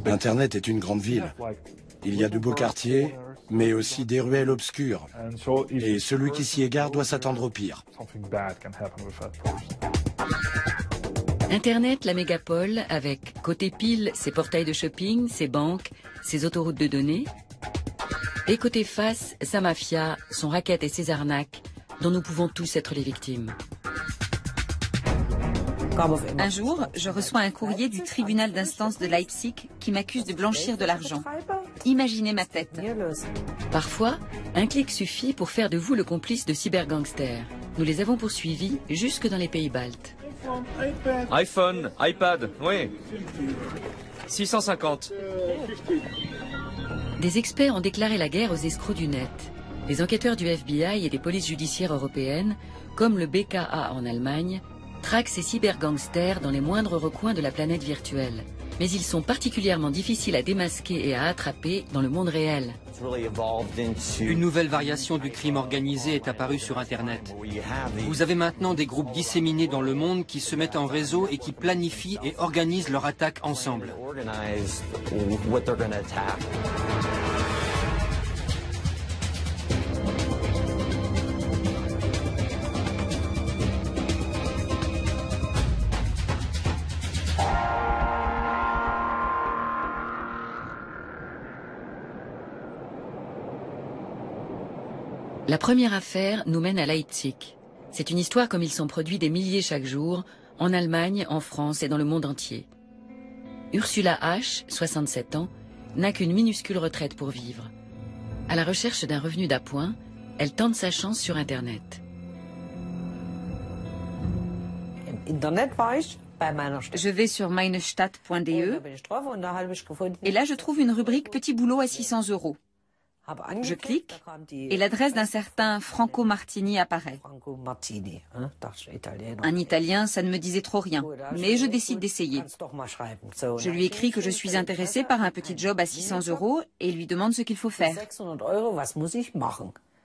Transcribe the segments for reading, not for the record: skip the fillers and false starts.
Internet est une grande ville. Il y a de beaux quartiers, mais aussi des ruelles obscures. Et celui qui s'y égare doit s'attendre au pire. Internet, la mégapole, avec côté pile ses portails de shopping, ses banques, ses autoroutes de données. Et côté face, sa mafia, son racket et ses arnaques, dont nous pouvons tous être les victimes. Un jour, je reçois un courrier du tribunal d'instance de Leipzig qui m'accuse de blanchir de l'argent. Imaginez ma tête. Parfois, un clic suffit pour faire de vous le complice de cybergangsters. Nous les avons poursuivis jusque dans les pays baltes. iPhone, iPad, oui. 650. Des experts ont déclaré la guerre aux escrocs du net. Les enquêteurs du FBI et des polices judiciaires européennes, comme le BKA en Allemagne, traquent ces cybergangsters dans les moindres recoins de la planète virtuelle. Mais ils sont particulièrement difficiles à démasquer et à attraper dans le monde réel. Une nouvelle variation du crime organisé est apparue sur Internet. Vous avez maintenant des groupes disséminés dans le monde qui se mettent en réseau et qui planifient et organisent leur attaque ensemble. La première affaire nous mène à Leipzig. C'est une histoire comme il s'en produit des milliers chaque jour, en Allemagne, en France et dans le monde entier. Ursula H., 67 ans, n'a qu'une minuscule retraite pour vivre. À la recherche d'un revenu d'appoint, elle tente sa chance sur Internet. Je vais sur meinestadt.de et là je trouve une rubrique petit boulot à 600 €. Je clique et l'adresse d'un certain Franco Martini apparaît. Un Italien, ça ne me disait trop rien, mais je décide d'essayer. Je lui écris que je suis intéressée par un petit job à 600 € et lui demande ce qu'il faut faire.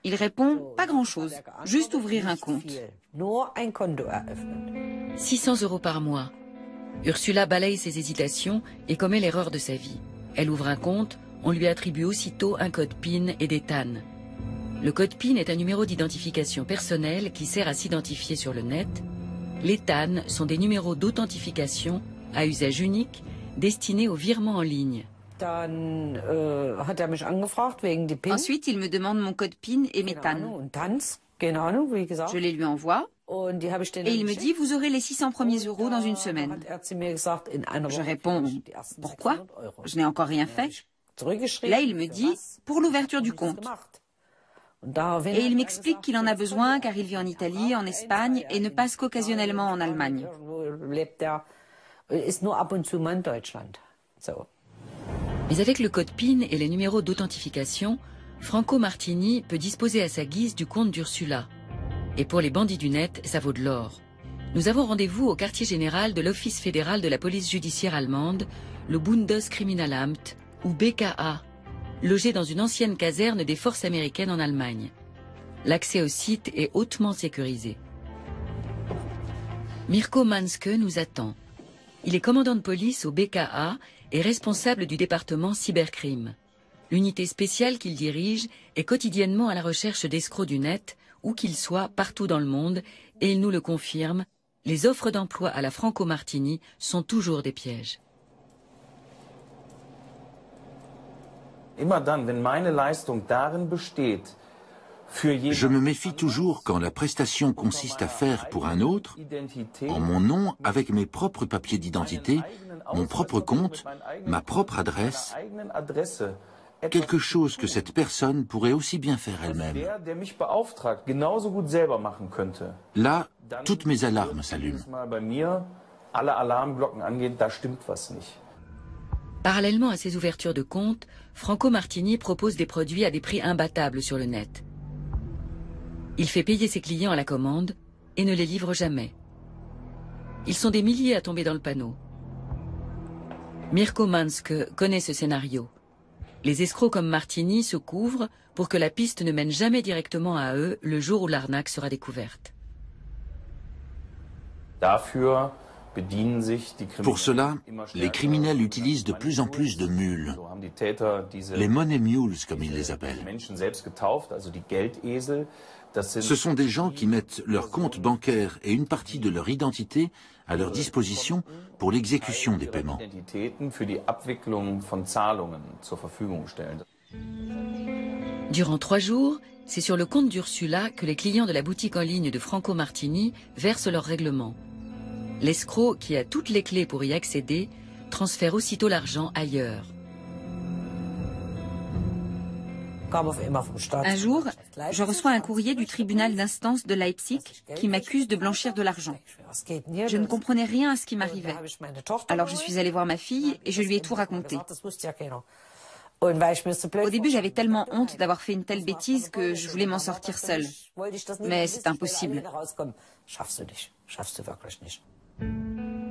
Il répond « pas grand-chose, juste ouvrir un compte ». 600 € par mois. Ursula balaye ses hésitations et commet l'erreur de sa vie. Elle ouvre un compte. On lui attribue aussitôt un code PIN et des TAN. Le code PIN est un numéro d'identification personnelle qui sert à s'identifier sur le net. Les TAN sont des numéros d'authentification à usage unique destinés aux virements en ligne. Ensuite, il me demande mon code PIN et mes TAN. Je les lui envoie. Et il me dit, vous aurez les 600 premiers € dans une semaine. Je réponds, pourquoi? Je n'ai encore rien fait. Là, il me dit, pour l'ouverture du compte. Et il m'explique qu'il en a besoin car il vit en Italie, en Espagne et ne passe qu'occasionnellement en Allemagne. Mais avec le code PIN et les numéros d'authentification, Franco Martini peut disposer à sa guise du compte d'Ursula. Et pour les bandits du net, ça vaut de l'or. Nous avons rendez-vous au quartier général de l'Office fédéral de la police judiciaire allemande, le Bundeskriminalamt, ou BKA, logé dans une ancienne caserne des forces américaines en Allemagne. L'accès au site est hautement sécurisé. Mirko Manske nous attend. Il est commandant de police au BKA et responsable du département cybercrime. L'unité spéciale qu'il dirige est quotidiennement à la recherche d'escrocs du net, où qu'ils soient partout dans le monde, et il nous le confirme, les offres d'emploi à la Franco Martini sont toujours des pièges. Je me méfie toujours quand la prestation consiste à faire pour un autre, en mon nom, avec mes propres papiers d'identité, mon propre compte, ma propre adresse, quelque chose que cette personne pourrait aussi bien faire elle-même. Là, toutes mes alarmes s'allument. Parallèlement à ces ouvertures de compte, Franco Martini propose des produits à des prix imbattables sur le net. Il fait payer ses clients à la commande et ne les livre jamais. Ils sont des milliers à tomber dans le panneau. Mirko Manske connaît ce scénario. Les escrocs comme Martini se couvrent pour que la piste ne mène jamais directement à eux le jour où l'arnaque sera découverte. Pour cela, les criminels utilisent de plus en plus de mules, les money mules comme ils les appellent. Ce sont des gens qui mettent leur compte bancaire et une partie de leur identité à leur disposition pour l'exécution des paiements. Durant 3 jours, c'est sur le compte d'Ursula que les clients de la boutique en ligne de Franco Martini versent leur règlement. L'escroc, qui a toutes les clés pour y accéder, transfère aussitôt l'argent ailleurs. Un jour, je reçois un courrier du tribunal d'instance de Leipzig qui m'accuse de blanchir de l'argent. Je ne comprenais rien à ce qui m'arrivait. Alors je suis allée voir ma fille et je lui ai tout raconté. Au début, j'avais tellement honte d'avoir fait une telle bêtise que je voulais m'en sortir seule. Mais c'est impossible.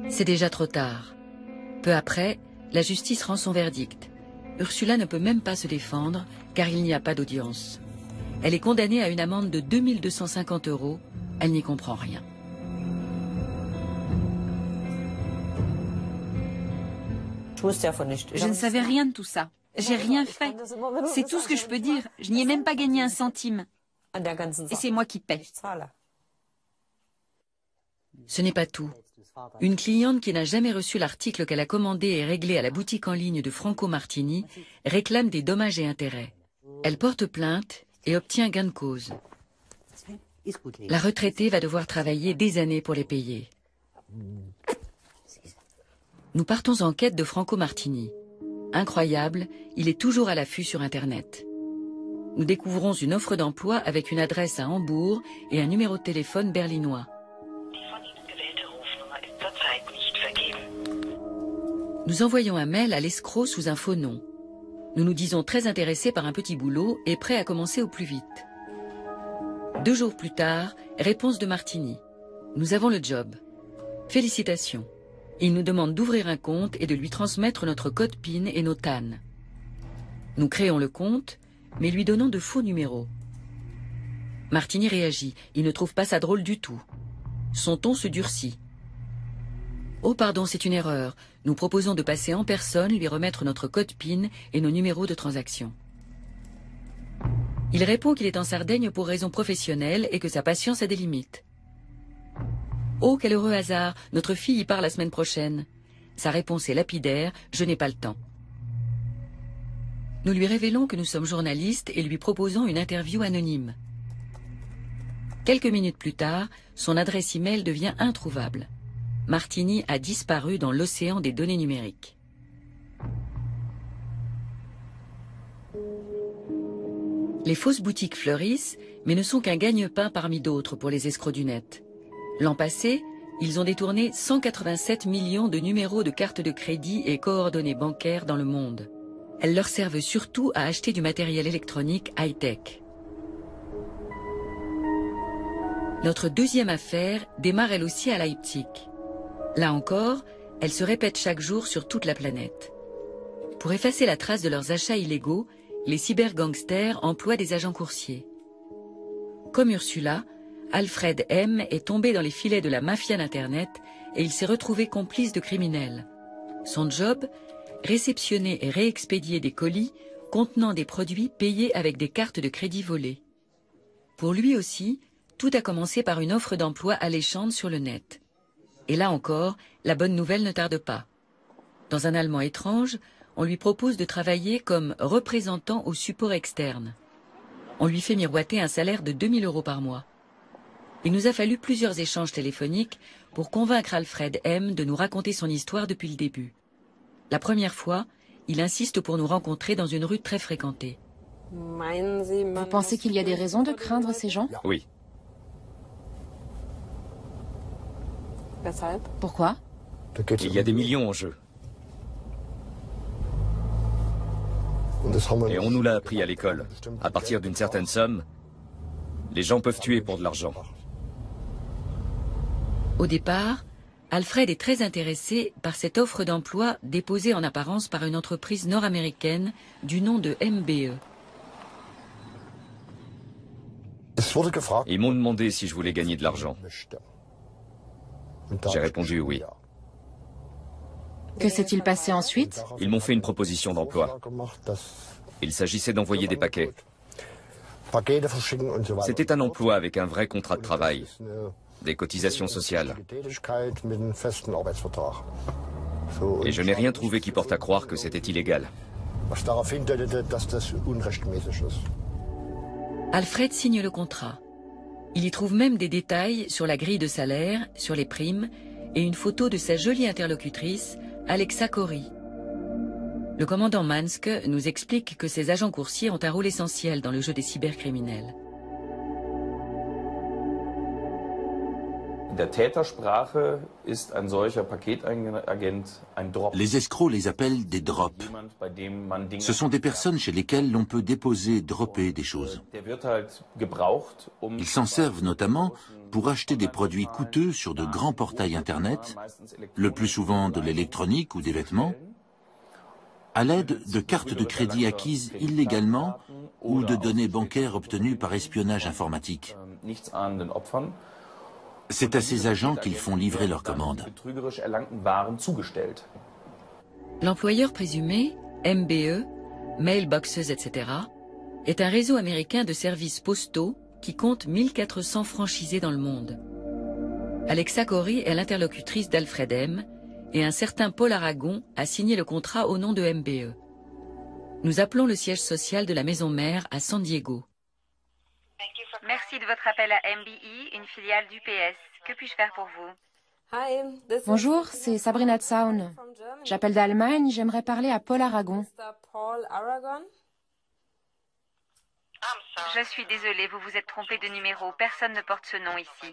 C'est déjà trop tard. Peu après, la justice rend son verdict. Ursula ne peut même pas se défendre, car il n'y a pas d'audience. Elle est condamnée à une amende de 2 250 €. Elle n'y comprend rien. Je ne savais rien de tout ça. J'ai rien fait. C'est tout ce que je peux dire. Je n'y ai même pas gagné un centime. Et c'est moi qui paie. Ce n'est pas tout. Une cliente qui n'a jamais reçu l'article qu'elle a commandé et réglé à la boutique en ligne de Franco Martini réclame des dommages et intérêts. Elle porte plainte et obtient gain de cause. La retraitée va devoir travailler des années pour les payer. Nous partons en quête de Franco Martini. Incroyable, il est toujours à l'affût sur Internet. Nous découvrons une offre d'emploi avec une adresse à Hambourg et un numéro de téléphone berlinois. Nous envoyons un mail à l'escroc sous un faux nom. Nous nous disons très intéressés par un petit boulot et prêts à commencer au plus vite. 2 jours plus tard, réponse de Martini. Nous avons le job. Félicitations. Il nous demande d'ouvrir un compte et de lui transmettre notre code PIN et nos TAN. Nous créons le compte, mais lui donnons de faux numéros. Martini réagit. Il ne trouve pas ça drôle du tout. Son ton se durcit. Oh pardon, c'est une erreur. Nous proposons de passer en personne, lui remettre notre code PIN et nos numéros de transaction. Il répond qu'il est en Sardaigne pour raisons professionnelles et que sa patience a des limites. Oh, quel heureux hasard, notre fille y part la semaine prochaine. Sa réponse est lapidaire, je n'ai pas le temps. Nous lui révélons que nous sommes journalistes et lui proposons une interview anonyme. Quelques minutes plus tard, son adresse e-mail devient introuvable. Martini a disparu dans l'océan des données numériques. Les fausses boutiques fleurissent, mais ne sont qu'un gagne-pain parmi d'autres pour les escrocs du net. L'an passé, ils ont détourné 187 millions de numéros de cartes de crédit et coordonnées bancaires dans le monde. Elles leur servent surtout à acheter du matériel électronique high-tech. Notre deuxième affaire démarre elle aussi à Leipzig. Là encore, elle se répète chaque jour sur toute la planète. Pour effacer la trace de leurs achats illégaux, les cybergangsters emploient des agents coursiers. Comme Ursula, Alfred M. est tombé dans les filets de la mafia d'Internet et il s'est retrouvé complice de criminels. Son job, réceptionner et réexpédier des colis contenant des produits payés avec des cartes de crédit volées. Pour lui aussi, tout a commencé par une offre d'emploi alléchante sur le net. Et là encore, la bonne nouvelle ne tarde pas. Dans un allemand étrange, on lui propose de travailler comme représentant au support externe. On lui fait miroiter un salaire de 2 000 € par mois. Il nous a fallu plusieurs échanges téléphoniques pour convaincre Alfred M. de nous raconter son histoire depuis le début. La première fois, il insiste pour nous rencontrer dans une rue très fréquentée. Vous pensez qu'il y a des raisons de craindre ces gens? Oui. Pourquoi? Il y a des millions en jeu. Et on nous l'a appris à l'école. À partir d'une certaine somme, les gens peuvent tuer pour de l'argent. Au départ, Alfred est très intéressé par cette offre d'emploi déposée en apparence par une entreprise nord-américaine du nom de MBE. Ils m'ont demandé si je voulais gagner de l'argent. J'ai répondu oui. Que s'est-il passé ensuite? Ils m'ont fait une proposition d'emploi. Il s'agissait d'envoyer des paquets. C'était un emploi avec un vrai contrat de travail, des cotisations sociales. Et je n'ai rien trouvé qui porte à croire que c'était illégal. Alfred signe le contrat. Il y trouve même des détails sur la grille de salaire, sur les primes, et une photo de sa jolie interlocutrice, Alexa Corey. Le commandant Mansk nous explique que ces agents coursiers ont un rôle essentiel dans le jeu des cybercriminels. Les escrocs les appellent des drops. Ce sont des personnes chez lesquelles l'on peut déposer, dropper des choses. Ils s'en servent notamment pour acheter des produits coûteux sur de grands portails Internet, le plus souvent de l'électronique ou des vêtements, à l'aide de cartes de crédit acquises illégalement ou de données bancaires obtenues par espionnage informatique. C'est à ces agents qu'ils font livrer leurs commandes. L'employeur présumé, MBE, Mailboxes, etc., est un réseau américain de services postaux qui compte 1400 franchisés dans le monde. Alexa Corey est l'interlocutrice d'Alfred M. et un certain Paul Aragon a signé le contrat au nom de MBE. Nous appelons le siège social de la maison mère à San Diego. Merci de votre appel à MBE, une filiale d'UPS. Que puis-je faire pour vous? Bonjour, c'est Sabrina Zaun. J'appelle d'Allemagne, j'aimerais parler à Paul Aragon. Je suis désolée, vous vous êtes trompé de numéro. Personne ne porte ce nom ici.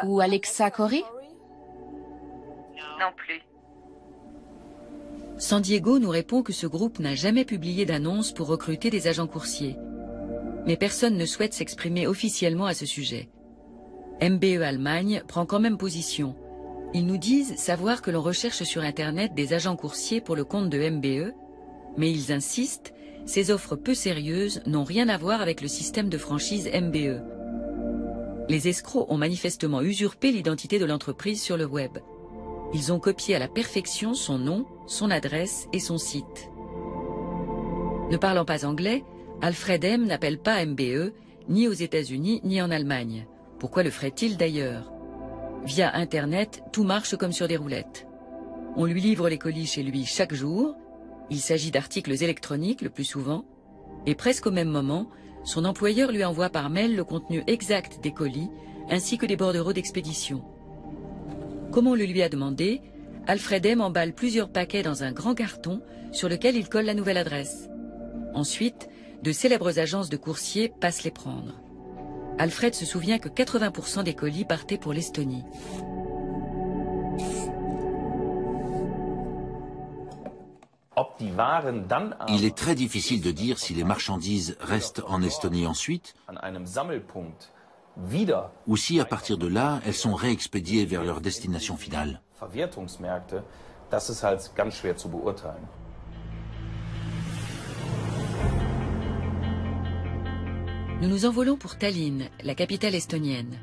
Ou Alexa Corey? Non plus. San Diego nous répond que ce groupe n'a jamais publié d'annonce pour recruter des agents coursiers. Mais personne ne souhaite s'exprimer officiellement à ce sujet. MBE Allemagne prend quand même position. Ils nous disent savoir que l'on recherche sur Internet des agents coursiers pour le compte de MBE, mais ils insistent, ces offres peu sérieuses n'ont rien à voir avec le système de franchise MBE. Les escrocs ont manifestement usurpé l'identité de l'entreprise sur le web. Ils ont copié à la perfection son nom, son adresse et son site. Ne parlant pas anglais, Alfred M. n'appelle pas MBE, ni aux États-Unis, ni en Allemagne. Pourquoi le ferait-il d'ailleurs? Via Internet, tout marche comme sur des roulettes. On lui livre les colis chez lui chaque jour. Il s'agit d'articles électroniques le plus souvent. Et presque au même moment, son employeur lui envoie par mail le contenu exact des colis, ainsi que des bordereaux d'expédition. Comme on le lui a demandé, Alfred M. emballe plusieurs paquets dans un grand carton sur lequel il colle la nouvelle adresse. Ensuite, de célèbres agences de coursiers passent les prendre. Alfred se souvient que 80% des colis partaient pour l'Estonie. Il est très difficile de dire si les marchandises restent en Estonie ensuite, ou si à partir de là, elles sont réexpédiées vers leur destination finale. Nous nous envolons pour Tallinn, la capitale estonienne.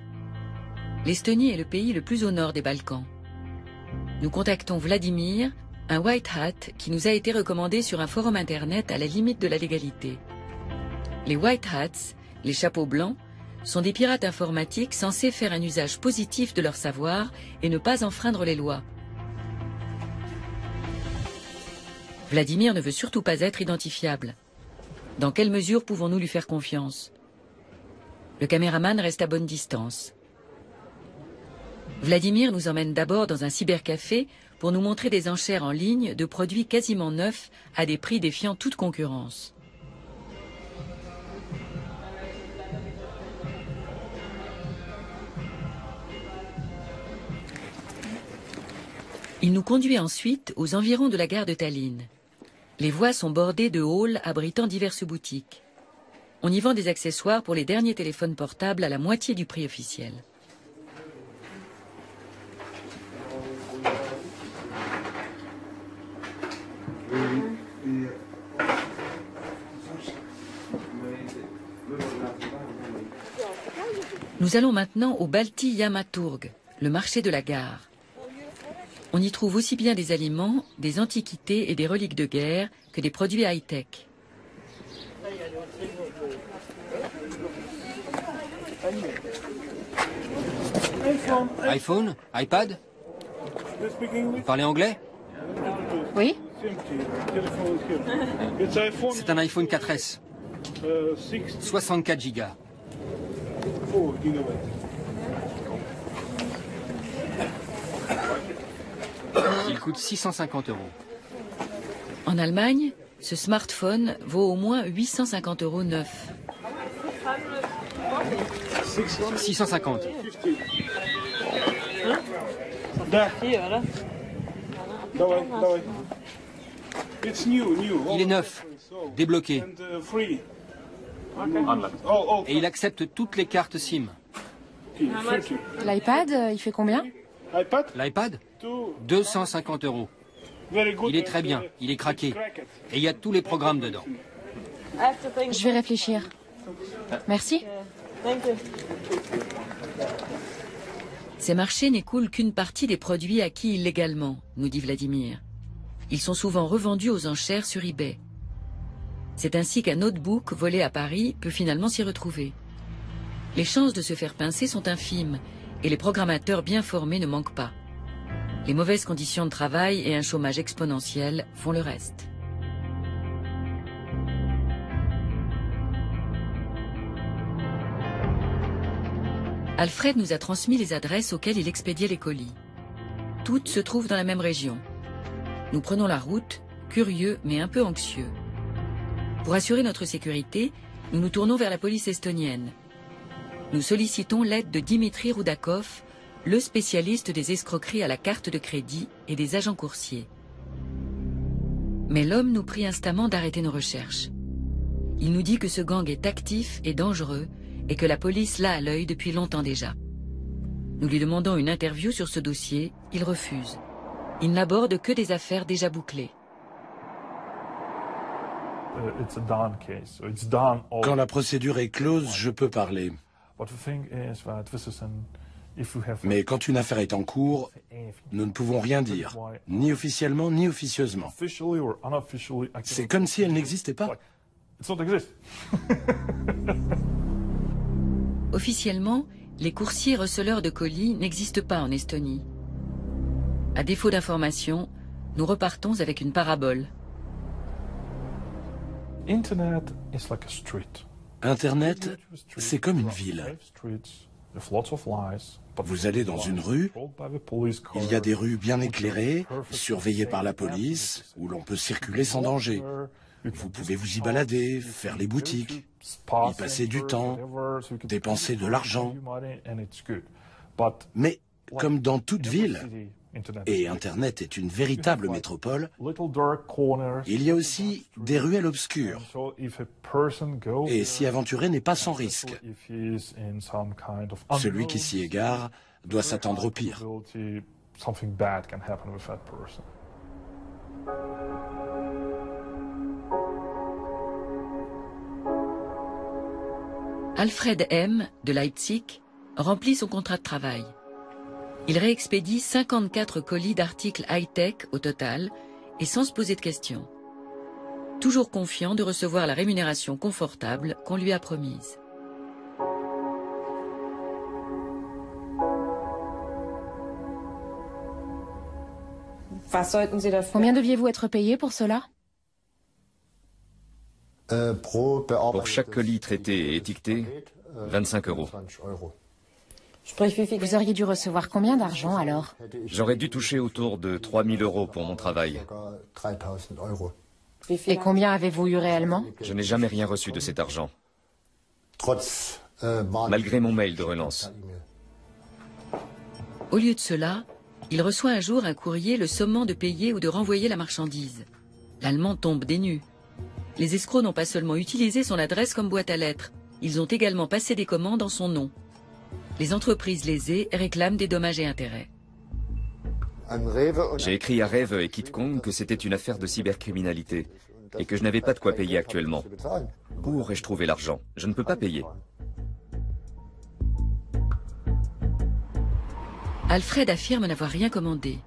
L'Estonie est le pays le plus au nord des Balkans. Nous contactons Vladimir, un white hat qui nous a été recommandé sur un forum internet à la limite de la légalité. Les white hats, les chapeaux blancs, sont des pirates informatiques censés faire un usage positif de leur savoir et ne pas enfreindre les lois. Vladimir ne veut surtout pas être identifiable. Dans quelle mesure pouvons-nous lui faire confiance? Le caméraman reste à bonne distance. Vladimir nous emmène d'abord dans un cybercafé pour nous montrer des enchères en ligne de produits quasiment neufs à des prix défiant toute concurrence. Il nous conduit ensuite aux environs de la gare de Tallinn. Les voies sont bordées de halls abritant diverses boutiques. On y vend des accessoires pour les derniers téléphones portables à la moitié du prix officiel. Nous allons maintenant au Balti Yamaturg, le marché de la gare. On y trouve aussi bien des aliments, des antiquités et des reliques de guerre que des produits high-tech. iPhone? iPad? Vous parlez anglais? Oui? C'est un iPhone 4S. 64 gigas. Il coûte 650 €. En Allemagne, ce smartphone vaut au moins 850 € neuf. 650. Il est neuf, débloqué. Et il accepte toutes les cartes SIM. L'iPad, il fait combien? L'iPad? 250 €. Il est très bien, il est craqué. Et il y a tous les programmes dedans. Je vais réfléchir. Merci. Ces marchés n'écoulent qu'une partie des produits acquis illégalement, nous dit Vladimir. Ils sont souvent revendus aux enchères sur eBay. C'est ainsi qu'un notebook volé à Paris peut finalement s'y retrouver. Les chances de se faire pincer sont infimes et les programmateurs bien formés ne manquent pas. Les mauvaises conditions de travail et un chômage exponentiel font le reste. Alfred nous a transmis les adresses auxquelles il expédiait les colis. Toutes se trouvent dans la même région. Nous prenons la route, curieux mais un peu anxieux. Pour assurer notre sécurité, nous nous tournons vers la police estonienne. Nous sollicitons l'aide de Dimitri Roudakov, le spécialiste des escroqueries à la carte de crédit et des agents coursiers. Mais l'homme nous prie instamment d'arrêter nos recherches. Il nous dit que ce gang est actif et dangereux et que la police l'a à l'œil depuis longtemps déjà. Nous lui demandons une interview sur ce dossier, il refuse. Il n'aborde que des affaires déjà bouclées. Quand la procédure est close, je peux parler. Mais quand une affaire est en cours, nous ne pouvons rien dire, ni officiellement ni officieusement. C'est comme si elle n'existait pas. Officiellement, les coursiers receleurs de colis n'existent pas en Estonie. À défaut d'informations, nous repartons avec une parabole. Internet, c'est comme une ville. Vous allez dans une rue, il y a des rues bien éclairées, surveillées par la police, où l'on peut circuler sans danger. Vous pouvez vous y balader, faire les boutiques, y passer du temps, dépenser de l'argent. Mais comme dans toute ville, et Internet est une véritable métropole, il y a aussi des ruelles obscures. Et s'y aventurer n'est pas sans risque. Celui qui s'y égare doit s'attendre au pire. Alfred M., de Leipzig, remplit son contrat de travail. Il réexpédie 54 colis d'articles high-tech au total et sans se poser de questions. Toujours confiant de recevoir la rémunération confortable qu'on lui a promise. Combien deviez-vous être payé pour cela? Pour chaque colis traité et étiqueté, 25 €. Vous auriez dû recevoir combien d'argent alors? J'aurais dû toucher autour de 3 000 € pour mon travail. Et combien avez-vous eu réellement? Je n'ai jamais rien reçu de cet argent, malgré mon mail de relance. Au lieu de cela, il reçoit un jour un courrier le sommant de payer ou de renvoyer la marchandise. L'Allemand tombe des nues. Les escrocs n'ont pas seulement utilisé son adresse comme boîte à lettres, ils ont également passé des commandes en son nom. Les entreprises lésées réclament des dommages et intérêts. J'ai écrit à Rewe et KitKong que c'était une affaire de cybercriminalité et que je n'avais pas de quoi payer actuellement. Où aurais-je trouvé l'argent? Je ne peux pas payer. Alfred affirme n'avoir rien commandé.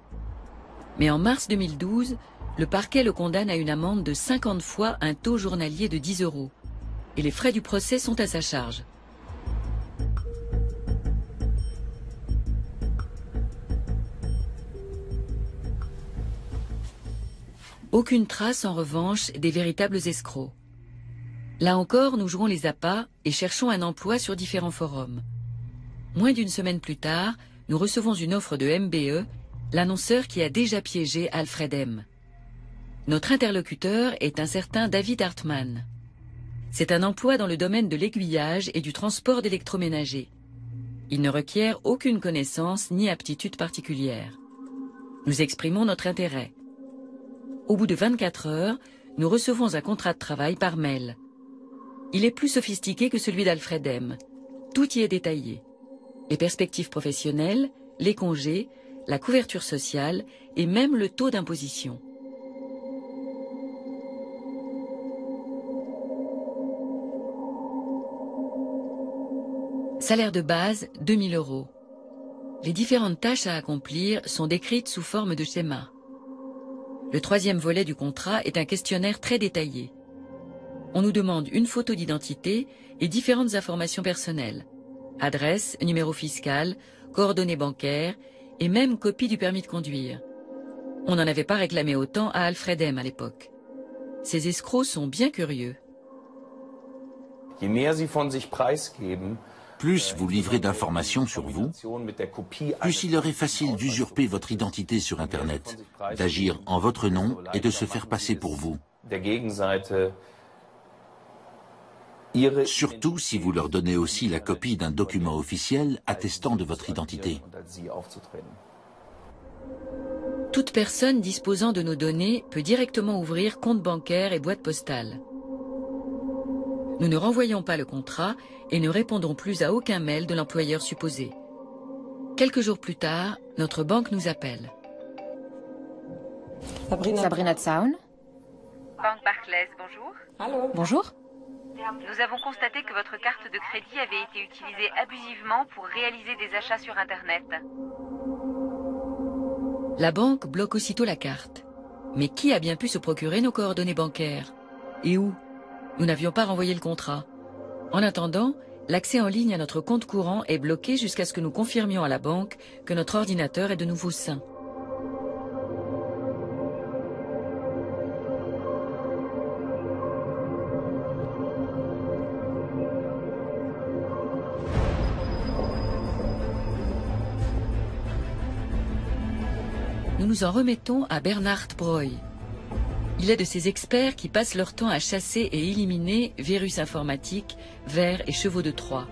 Mais en mars 2012, le parquet le condamne à une amende de 50 fois un taux journalier de 10 €. Et les frais du procès sont à sa charge. Aucune trace, en revanche, des véritables escrocs. Là encore, nous jouons les appâts et cherchons un emploi sur différents forums. Moins d'une semaine plus tard, nous recevons une offre de MBE, l'annonceur qui a déjà piégé Alfred M. Notre interlocuteur est un certain David Hartmann. C'est un emploi dans le domaine de l'aiguillage et du transport d'électroménager. Il ne requiert aucune connaissance ni aptitude particulière. Nous exprimons notre intérêt. Au bout de 24 heures, nous recevons un contrat de travail par mail. Il est plus sophistiqué que celui d'Alfred M. Tout y est détaillé. Les perspectives professionnelles, les congés, la couverture sociale et même le taux d'imposition. Salaire de base, 2 000 €. Les différentes tâches à accomplir sont décrites sous forme de schéma. Le troisième volet du contrat est un questionnaire très détaillé. On nous demande une photo d'identité et différentes informations personnelles. Adresse, numéro fiscal, coordonnées bancaires et même copie du permis de conduire. On n'en avait pas réclamé autant à Alfred M. à l'époque. Ces escrocs sont bien curieux. Plus vous livrez d'informations sur vous, plus il leur est facile d'usurper votre identité sur Internet, d'agir en votre nom et de se faire passer pour vous. Surtout si vous leur donnez aussi la copie d'un document officiel attestant de votre identité. Toute personne disposant de nos données peut directement ouvrir compte bancaire et boîte postale. Nous ne renvoyons pas le contrat et ne répondons plus à aucun mail de l'employeur supposé. Quelques jours plus tard, notre banque nous appelle. Sabrina Zaun. Banque Barclays, bonjour. Allô. Bonjour. Nous avons constaté que votre carte de crédit avait été utilisée abusivement pour réaliser des achats sur Internet. La banque bloque aussitôt la carte. Mais qui a bien pu se procurer nos coordonnées bancaires? Et où? Nous n'avions pas renvoyé le contrat. En attendant, l'accès en ligne à notre compte courant est bloqué jusqu'à ce que nous confirmions à la banque que notre ordinateur est de nouveau sain. Nous nous en remettons à Bernhard Breuil. Il est de ces experts qui passent leur temps à chasser et éliminer virus informatiques, vers et chevaux de Troie.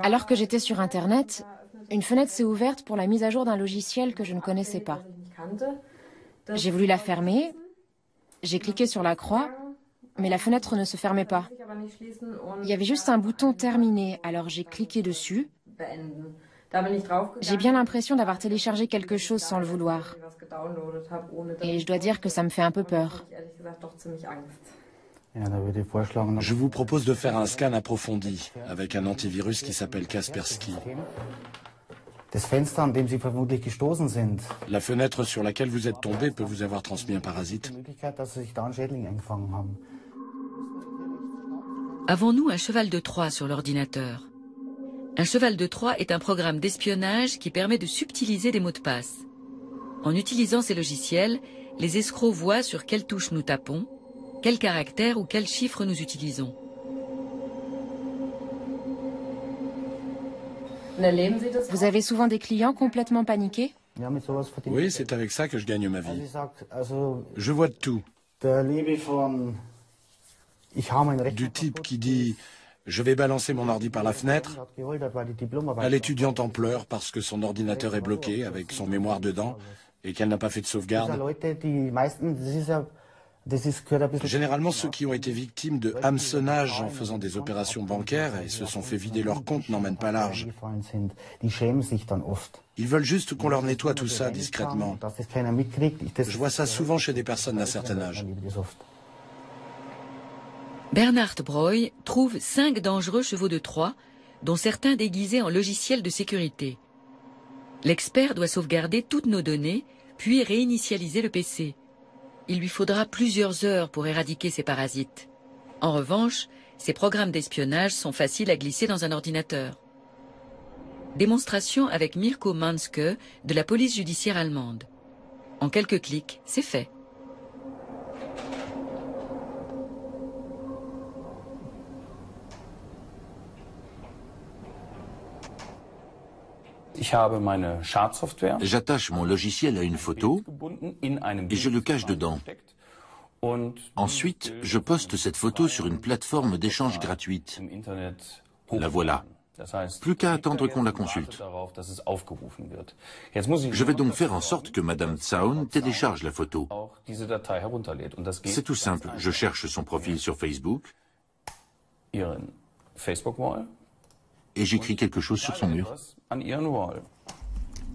Alors que j'étais sur Internet, une fenêtre s'est ouverte pour la mise à jour d'un logiciel que je ne connaissais pas. J'ai voulu la fermer, j'ai cliqué sur la croix, mais la fenêtre ne se fermait pas. Il y avait juste un bouton terminé, alors j'ai cliqué dessus. J'ai bien l'impression d'avoir téléchargé quelque chose sans le vouloir. Et je dois dire que ça me fait un peu peur. Je vous propose de faire un scan approfondi avec un antivirus qui s'appelle Kaspersky. La fenêtre sur laquelle vous êtes tombé peut vous avoir transmis un parasite. Avons-nous un cheval de Troie sur l'ordinateur? Un cheval de Troie est un programme d'espionnage qui permet de subtiliser des mots de passe. En utilisant ces logiciels, les escrocs voient sur quelle touche nous tapons, quels caractères ou quels chiffres nous utilisons. Vous avez souvent des clients complètement paniqués? Oui, c'est avec ça que je gagne ma vie. Je vois de tout. Du type qui dit « je vais balancer mon ordi par la fenêtre », à l'étudiante en pleurs parce que son ordinateur est bloqué avec son mémoire dedans et qu'elle n'a pas fait de sauvegarde. Généralement, ceux qui ont été victimes de hameçonnage en faisant des opérations bancaires et se sont fait vider leur compte n'emmènent pas large. Ils veulent juste qu'on leur nettoie tout ça discrètement. Je vois ça souvent chez des personnes d'un certain âge. Bernhard Breuil trouve 5 dangereux chevaux de Troie, dont certains déguisés en logiciels de sécurité. L'expert doit sauvegarder toutes nos données, puis réinitialiser le PC. Il lui faudra plusieurs heures pour éradiquer ces parasites. En revanche, ces programmes d'espionnage sont faciles à glisser dans un ordinateur. Démonstration avec Mirko Manske de la police judiciaire allemande. En quelques clics, c'est fait. J'attache mon logiciel à une photo et je le cache dedans. Ensuite, je poste cette photo sur une plateforme d'échange gratuite. La voilà. Plus qu'à attendre qu'on la consulte. Je vais donc faire en sorte que Madame Zaun télécharge la photo. C'est tout simple. Je cherche son profil sur Facebook et j'écris quelque chose sur son mur.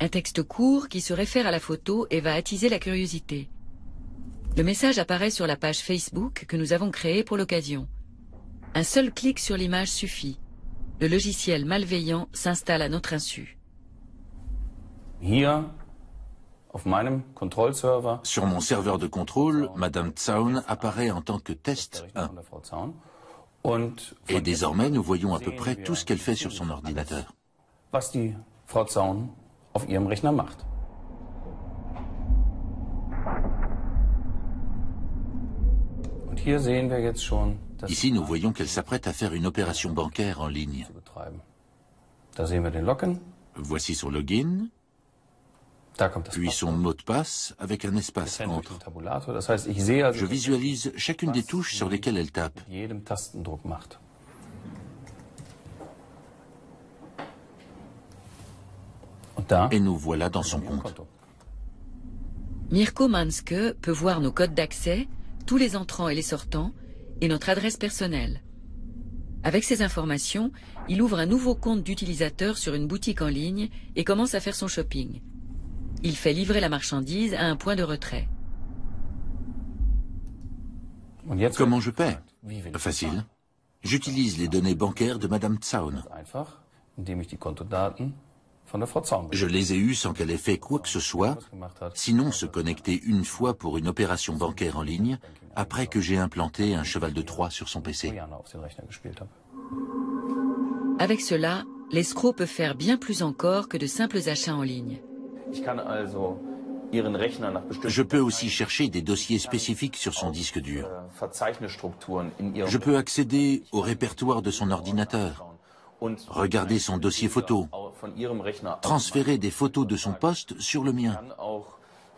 Un texte court qui se réfère à la photo et va attiser la curiosité. Le message apparaît sur la page Facebook que nous avons créée pour l'occasion. Un seul clic sur l'image suffit. Le logiciel malveillant s'installe à notre insu. Sur mon serveur de contrôle, Madame Zaun apparaît en tant que test 1. Et désormais, nous voyons à peu près tout ce qu'elle fait sur son ordinateur. Ici, nous voyons qu'elle s'apprête à faire une opération bancaire en ligne. Voici son login, puis son mot de passe avec un espace entre. Je visualise chacune des touches sur lesquelles elle tape. Et nous voilà dans son compte. Mirko Manske peut voir nos codes d'accès, tous les entrants et les sortants, et notre adresse personnelle. Avec ces informations, il ouvre un nouveau compte d'utilisateur sur une boutique en ligne et commence à faire son shopping. Il fait livrer la marchandise à un point de retrait. Comment je paie? Facile. J'utilise les données bancaires de Madame Zaun. Je les ai eues sans qu'elle ait fait quoi que ce soit, sinon se connecter une fois pour une opération bancaire en ligne, après que j'ai implanté un cheval de Troie sur son PC. Avec cela, l'escroc peut faire bien plus encore que de simples achats en ligne. Je peux aussi chercher des dossiers spécifiques sur son disque dur. Je peux accéder au répertoire de son ordinateur, regarder son dossier photo, transférer des photos de son poste sur le mien.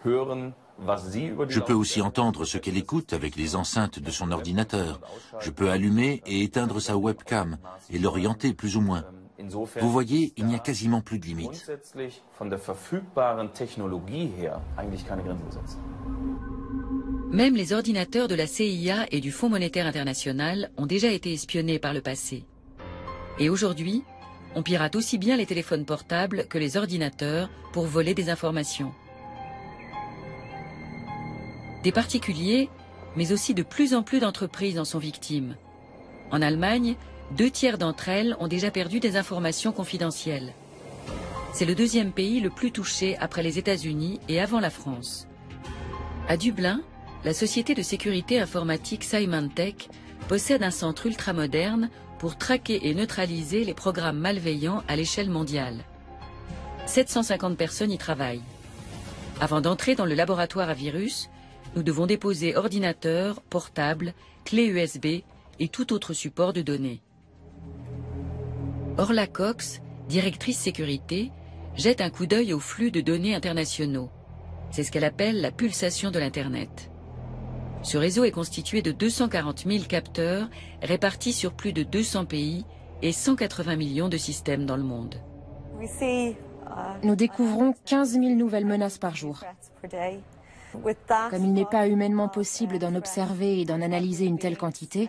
Je peux aussi entendre ce qu'elle écoute avec les enceintes de son ordinateur. Je peux allumer et éteindre sa webcam et l'orienter plus ou moins. Vous voyez, il n'y a quasiment plus de limites. Même les ordinateurs de la CIA et du Fonds monétaire international ont déjà été espionnés par le passé. Et aujourd'hui, on pirate aussi bien les téléphones portables que les ordinateurs pour voler des informations. Des particuliers, mais aussi de plus en plus d'entreprises en sont victimes. En Allemagne, 2/3 d'entre elles ont déjà perdu des informations confidentielles. C'est le deuxième pays le plus touché après les États-Unis et avant la France. À Dublin, la société de sécurité informatique Symantec possède un centre ultramoderne pour traquer et neutraliser les programmes malveillants à l'échelle mondiale. 750 personnes y travaillent. Avant d'entrer dans le laboratoire à virus, nous devons déposer ordinateurs, portables, clés USB et tout autre support de données. Orla Cox, directrice sécurité, jette un coup d'œil au flux de données internationaux. C'est ce qu'elle appelle la pulsation de l'Internet. Ce réseau est constitué de 240 000 capteurs répartis sur plus de 200 pays et 180 millions de systèmes dans le monde. Nous découvrons 15 000 nouvelles menaces par jour. Comme il n'est pas humainement possible d'en observer et d'en analyser une telle quantité,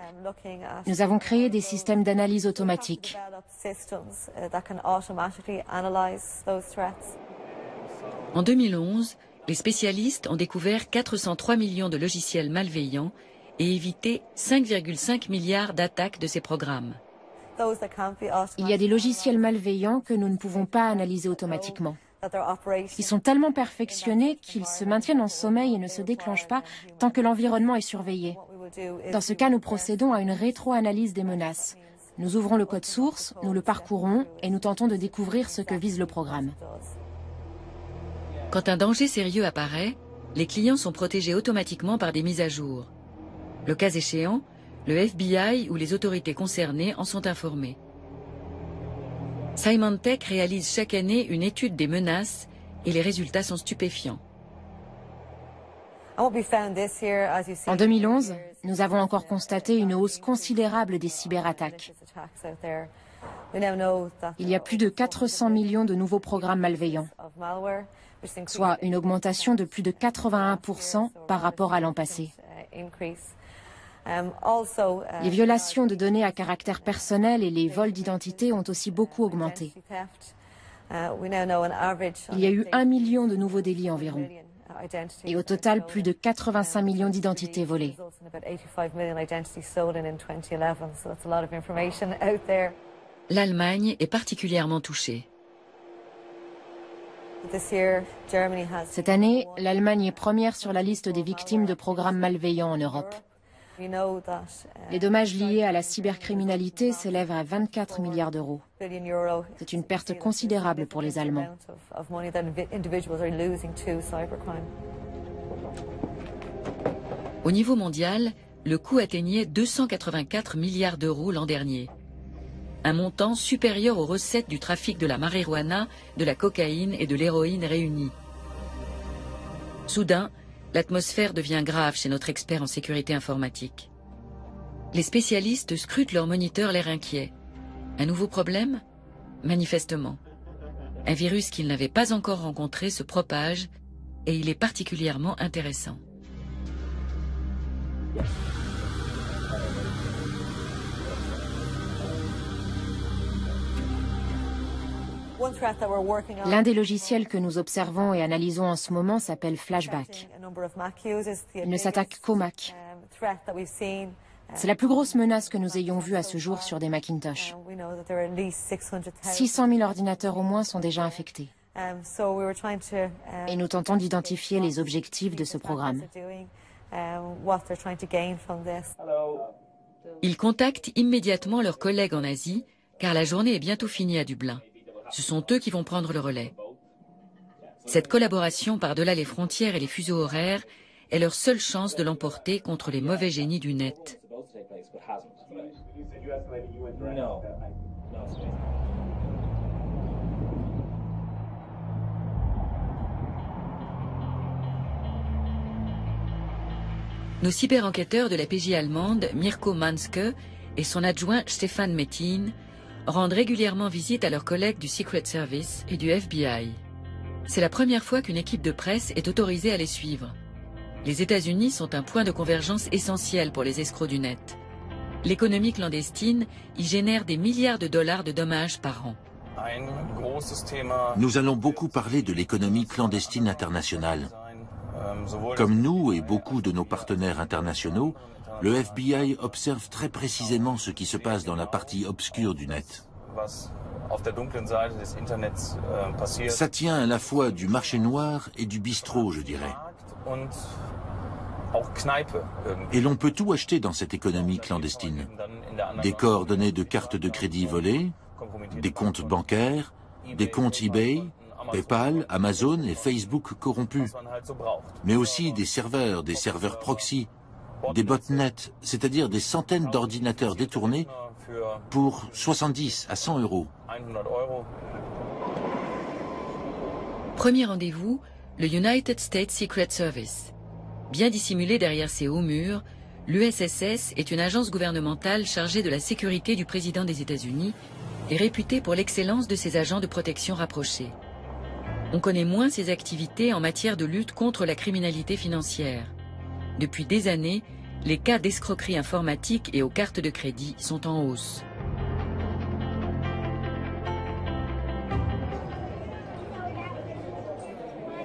nous avons créé des systèmes d'analyse automatique. En 2011, les spécialistes ont découvert 403 millions de logiciels malveillants et éviter 5,5 milliards d'attaques de ces programmes. Il y a des logiciels malveillants que nous ne pouvons pas analyser automatiquement. Ils sont tellement perfectionnés qu'ils se maintiennent en sommeil et ne se déclenchent pas tant que l'environnement est surveillé. Dans ce cas, nous procédons à une rétro-analyse des menaces. Nous ouvrons le code source, nous le parcourons et nous tentons de découvrir ce que vise le programme. Quand un danger sérieux apparaît, les clients sont protégés automatiquement par des mises à jour. Le cas échéant, le FBI ou les autorités concernées en sont informés. Symantec réalise chaque année une étude des menaces et les résultats sont stupéfiants. En 2011, nous avons encore constaté une hausse considérable des cyberattaques. Il y a plus de 400 millions de nouveaux programmes malveillants, soit une augmentation de plus de 81% par rapport à l'an passé. Les violations de données à caractère personnel et les vols d'identité ont aussi beaucoup augmenté. Il y a eu 1 million de nouveaux délits environ. Et au total, plus de 85 millions d'identités volées. L'Allemagne est particulièrement touchée. Cette année, l'Allemagne est première sur la liste des victimes de programmes malveillants en Europe. Les dommages liés à la cybercriminalité s'élèvent à 24 milliards d'euros. C'est une perte considérable pour les Allemands. Au niveau mondial, le coût atteignait 284 milliards d'euros l'an dernier. Un montant supérieur aux recettes du trafic de la marijuana, de la cocaïne et de l'héroïne réunies. Soudain, l'atmosphère devient grave chez notre expert en sécurité informatique. Les spécialistes scrutent leurs moniteurs l'air inquiet. Un nouveau problème? Manifestement. Un virus qu'ils n'avaient pas encore rencontré se propage et il est particulièrement intéressant. L'un des logiciels que nous observons et analysons en ce moment s'appelle Flashback. Il ne s'attaque qu'aux Mac. C'est la plus grosse menace que nous ayons vue à ce jour sur des Macintosh. 600 000 ordinateurs au moins sont déjà infectés. Et nous tentons d'identifier les objectifs de ce programme. Ils contactent immédiatement leurs collègues en Asie, car la journée est bientôt finie à Dublin. Ce sont eux qui vont prendre le relais. Cette collaboration par-delà les frontières et les fuseaux horaires est leur seule chance de l'emporter contre les mauvais génies du net. Nos cyber-enquêteurs de la PJ allemande, Mirko Manske, et son adjoint Stefan Mettin, rendent régulièrement visite à leurs collègues du Secret Service et du FBI. C'est la première fois qu'une équipe de presse est autorisée à les suivre. Les États-Unis sont un point de convergence essentiel pour les escrocs du net. L'économie clandestine y génère des milliards de dollars de dommages par an. Nous allons beaucoup parler de l'économie clandestine internationale. Comme nous et beaucoup de nos partenaires internationaux, le FBI observe très précisément ce qui se passe dans la partie obscure du net. Ça tient à la fois du marché noir et du bistrot, je dirais. Et l'on peut tout acheter dans cette économie clandestine. Des coordonnées de cartes de crédit volées, des comptes bancaires, des comptes eBay, PayPal, Amazon et Facebook corrompus. Mais aussi des serveurs proxy, des botnets, c'est-à-dire des centaines d'ordinateurs détournés pour 70 à 100 euros. Premier rendez-vous, le United States Secret Service. Bien dissimulé derrière ses hauts murs, l'USSS est une agence gouvernementale chargée de la sécurité du président des États-Unis et réputée pour l'excellence de ses agents de protection rapprochés. On connaît moins ses activités en matière de lutte contre la criminalité financière. Depuis des années, les cas d'escroquerie informatique et aux cartes de crédit sont en hausse.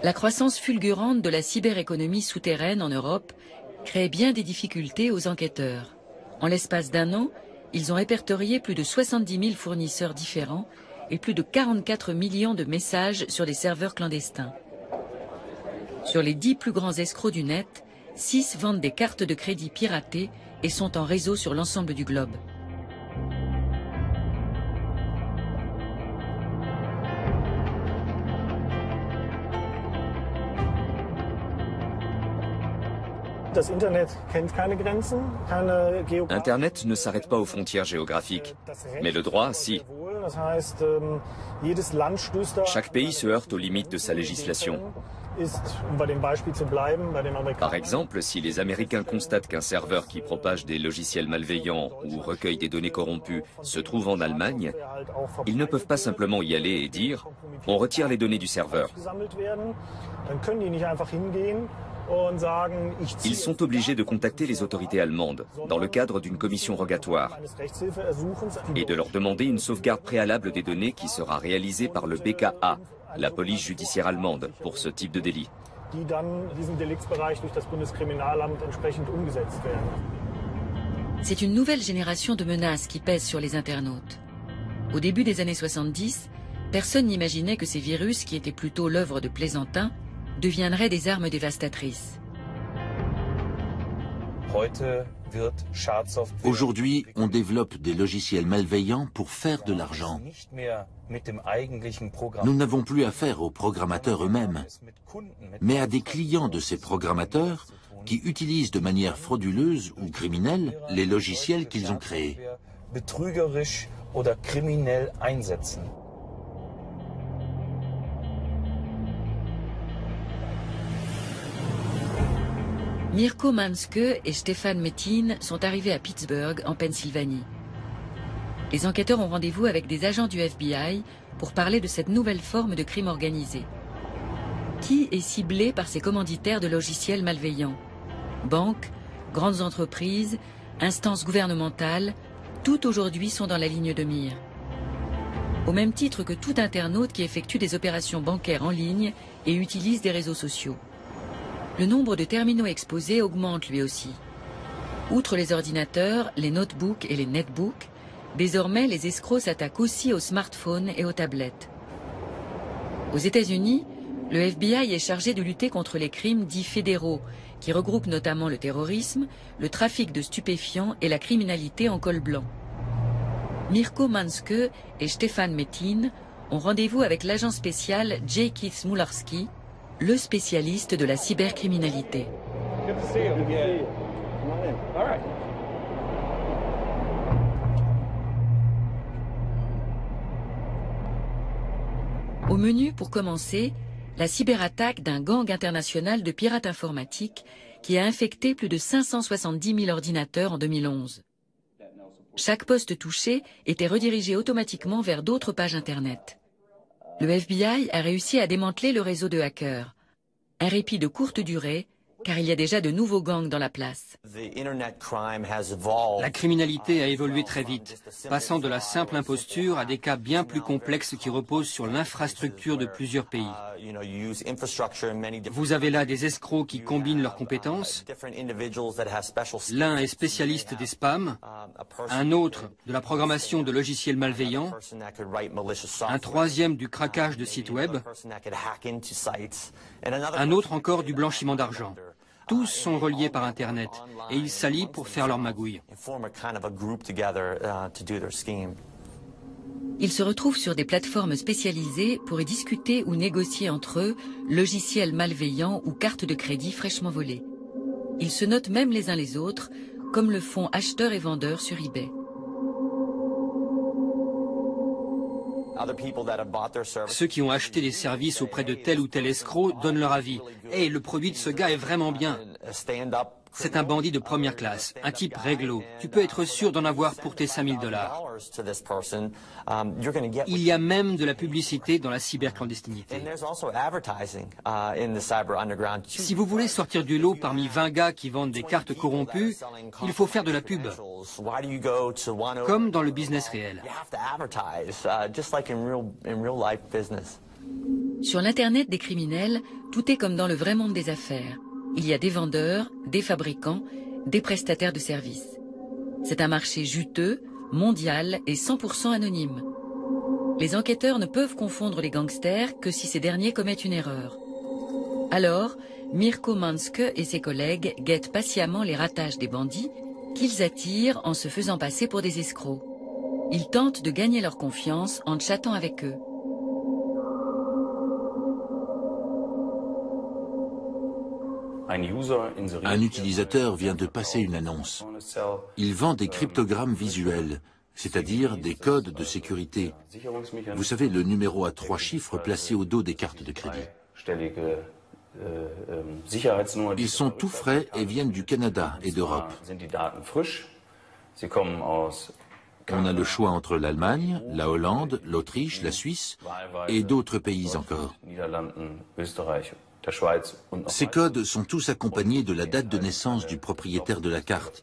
La croissance fulgurante de la cyberéconomie souterraine en Europe créait bien des difficultés aux enquêteurs. En l'espace d'un an, ils ont répertorié plus de 70 000 fournisseurs différents et plus de 44 millions de messages sur des serveurs clandestins. Sur les 10 plus grands escrocs du net, 6 vendent des cartes de crédit piratées et sont en réseau sur l'ensemble du globe. Internet ne s'arrête pas aux frontières géographiques, mais le droit, si. Chaque pays se heurte aux limites de sa législation. Par exemple, si les Américains constatent qu'un serveur qui propage des logiciels malveillants ou recueille des données corrompues se trouve en Allemagne, ils ne peuvent pas simplement y aller et dire « on retire les données du serveur ». Ils sont obligés de contacter les autorités allemandes dans le cadre d'une commission rogatoire et de leur demander une sauvegarde préalable des données qui sera réalisée par le BKA, la police judiciaire allemande, pour ce type de délit. C'est une nouvelle génération de menaces qui pèse sur les internautes. Au début des années 70, personne n'imaginait que ces virus, qui étaient plutôt l'œuvre de plaisantins, deviendraient des armes dévastatrices. Aujourd'hui, on développe des logiciels malveillants pour faire de l'argent. Nous n'avons plus affaire aux programmateurs eux-mêmes, mais à des clients de ces programmateurs qui utilisent de manière frauduleuse ou criminelle les logiciels qu'ils ont créés. Mirko Manske et Stefan Metin sont arrivés à Pittsburgh, en Pennsylvanie. Les enquêteurs ont rendez-vous avec des agents du FBI pour parler de cette nouvelle forme de crime organisé. Qui est ciblé par ces commanditaires de logiciels malveillants? Banques, grandes entreprises, instances gouvernementales, toutes aujourd'hui sont dans la ligne de mire. Au même titre que tout internaute qui effectue des opérations bancaires en ligne et utilise des réseaux sociaux. Le nombre de terminaux exposés augmente lui aussi. Outre les ordinateurs, les notebooks et les netbooks, désormais les escrocs s'attaquent aussi aux smartphones et aux tablettes. Aux États-Unis, le FBI est chargé de lutter contre les crimes dits fédéraux, qui regroupent notamment le terrorisme, le trafic de stupéfiants et la criminalité en col blanc. Mirko Manske et Stefan Metin ont rendez-vous avec l'agent spécial J. Keith Mularski, le spécialiste de la cybercriminalité. Au menu, pour commencer, la cyberattaque d'un gang international de pirates informatiques qui a infecté plus de 570 000 ordinateurs en 2011. Chaque poste touché était redirigé automatiquement vers d'autres pages Internet. Le FBI a réussi à démanteler le réseau de hackers. Un répit de courte durée, car il y a déjà de nouveaux gangs dans la place. La criminalité a évolué très vite, passant de la simple imposture à des cas bien plus complexes qui reposent sur l'infrastructure de plusieurs pays. Vous avez là des escrocs qui combinent leurs compétences. L'un est spécialiste des spams, un autre de la programmation de logiciels malveillants, un troisième du craquage de sites web, un autre encore du blanchiment d'argent. Tous sont reliés par Internet et ils s'allient pour faire leur magouille. Ils se retrouvent sur des plateformes spécialisées pour y discuter ou négocier entre eux logiciels malveillants ou cartes de crédit fraîchement volées. Ils se notent même les uns les autres, comme le font acheteurs et vendeurs sur eBay. Ceux qui ont acheté des services auprès de tel ou tel escroc donnent leur avis. « Hey, le produit de ce gars est vraiment bien. C'est un bandit de première classe, un type réglo. Tu peux être sûr d'en avoir pour tes 5 000 $. Il y a même de la publicité dans la cyberclandestinité. Si vous voulez sortir du lot parmi 20 gars qui vendent des cartes corrompues, il faut faire de la pub, comme dans le business réel. Sur l'Internet des criminels, tout est comme dans le vrai monde des affaires. il y a des vendeurs, des fabricants, des prestataires de services. C'est un marché juteux, mondial et 100% anonyme. Les enquêteurs ne peuvent confondre les gangsters que si ces derniers commettent une erreur. Alors, Mirko Manske et ses collègues guettent patiemment les ratages des bandits qu'ils attirent en se faisant passer pour des escrocs. Ils tentent de gagner leur confiance en chattant avec eux. Un utilisateur vient de passer une annonce. Il vend des cryptogrammes visuels, c'est-à-dire des codes de sécurité. Vous savez, le numéro à 3 chiffres placé au dos des cartes de crédit. Ils sont tout frais et viennent du Canada et d'Europe. On a le choix entre l'Allemagne, la Hollande, l'Autriche, la Suisse et d'autres pays encore. Ces codes sont tous accompagnés de la date de naissance du propriétaire de la carte,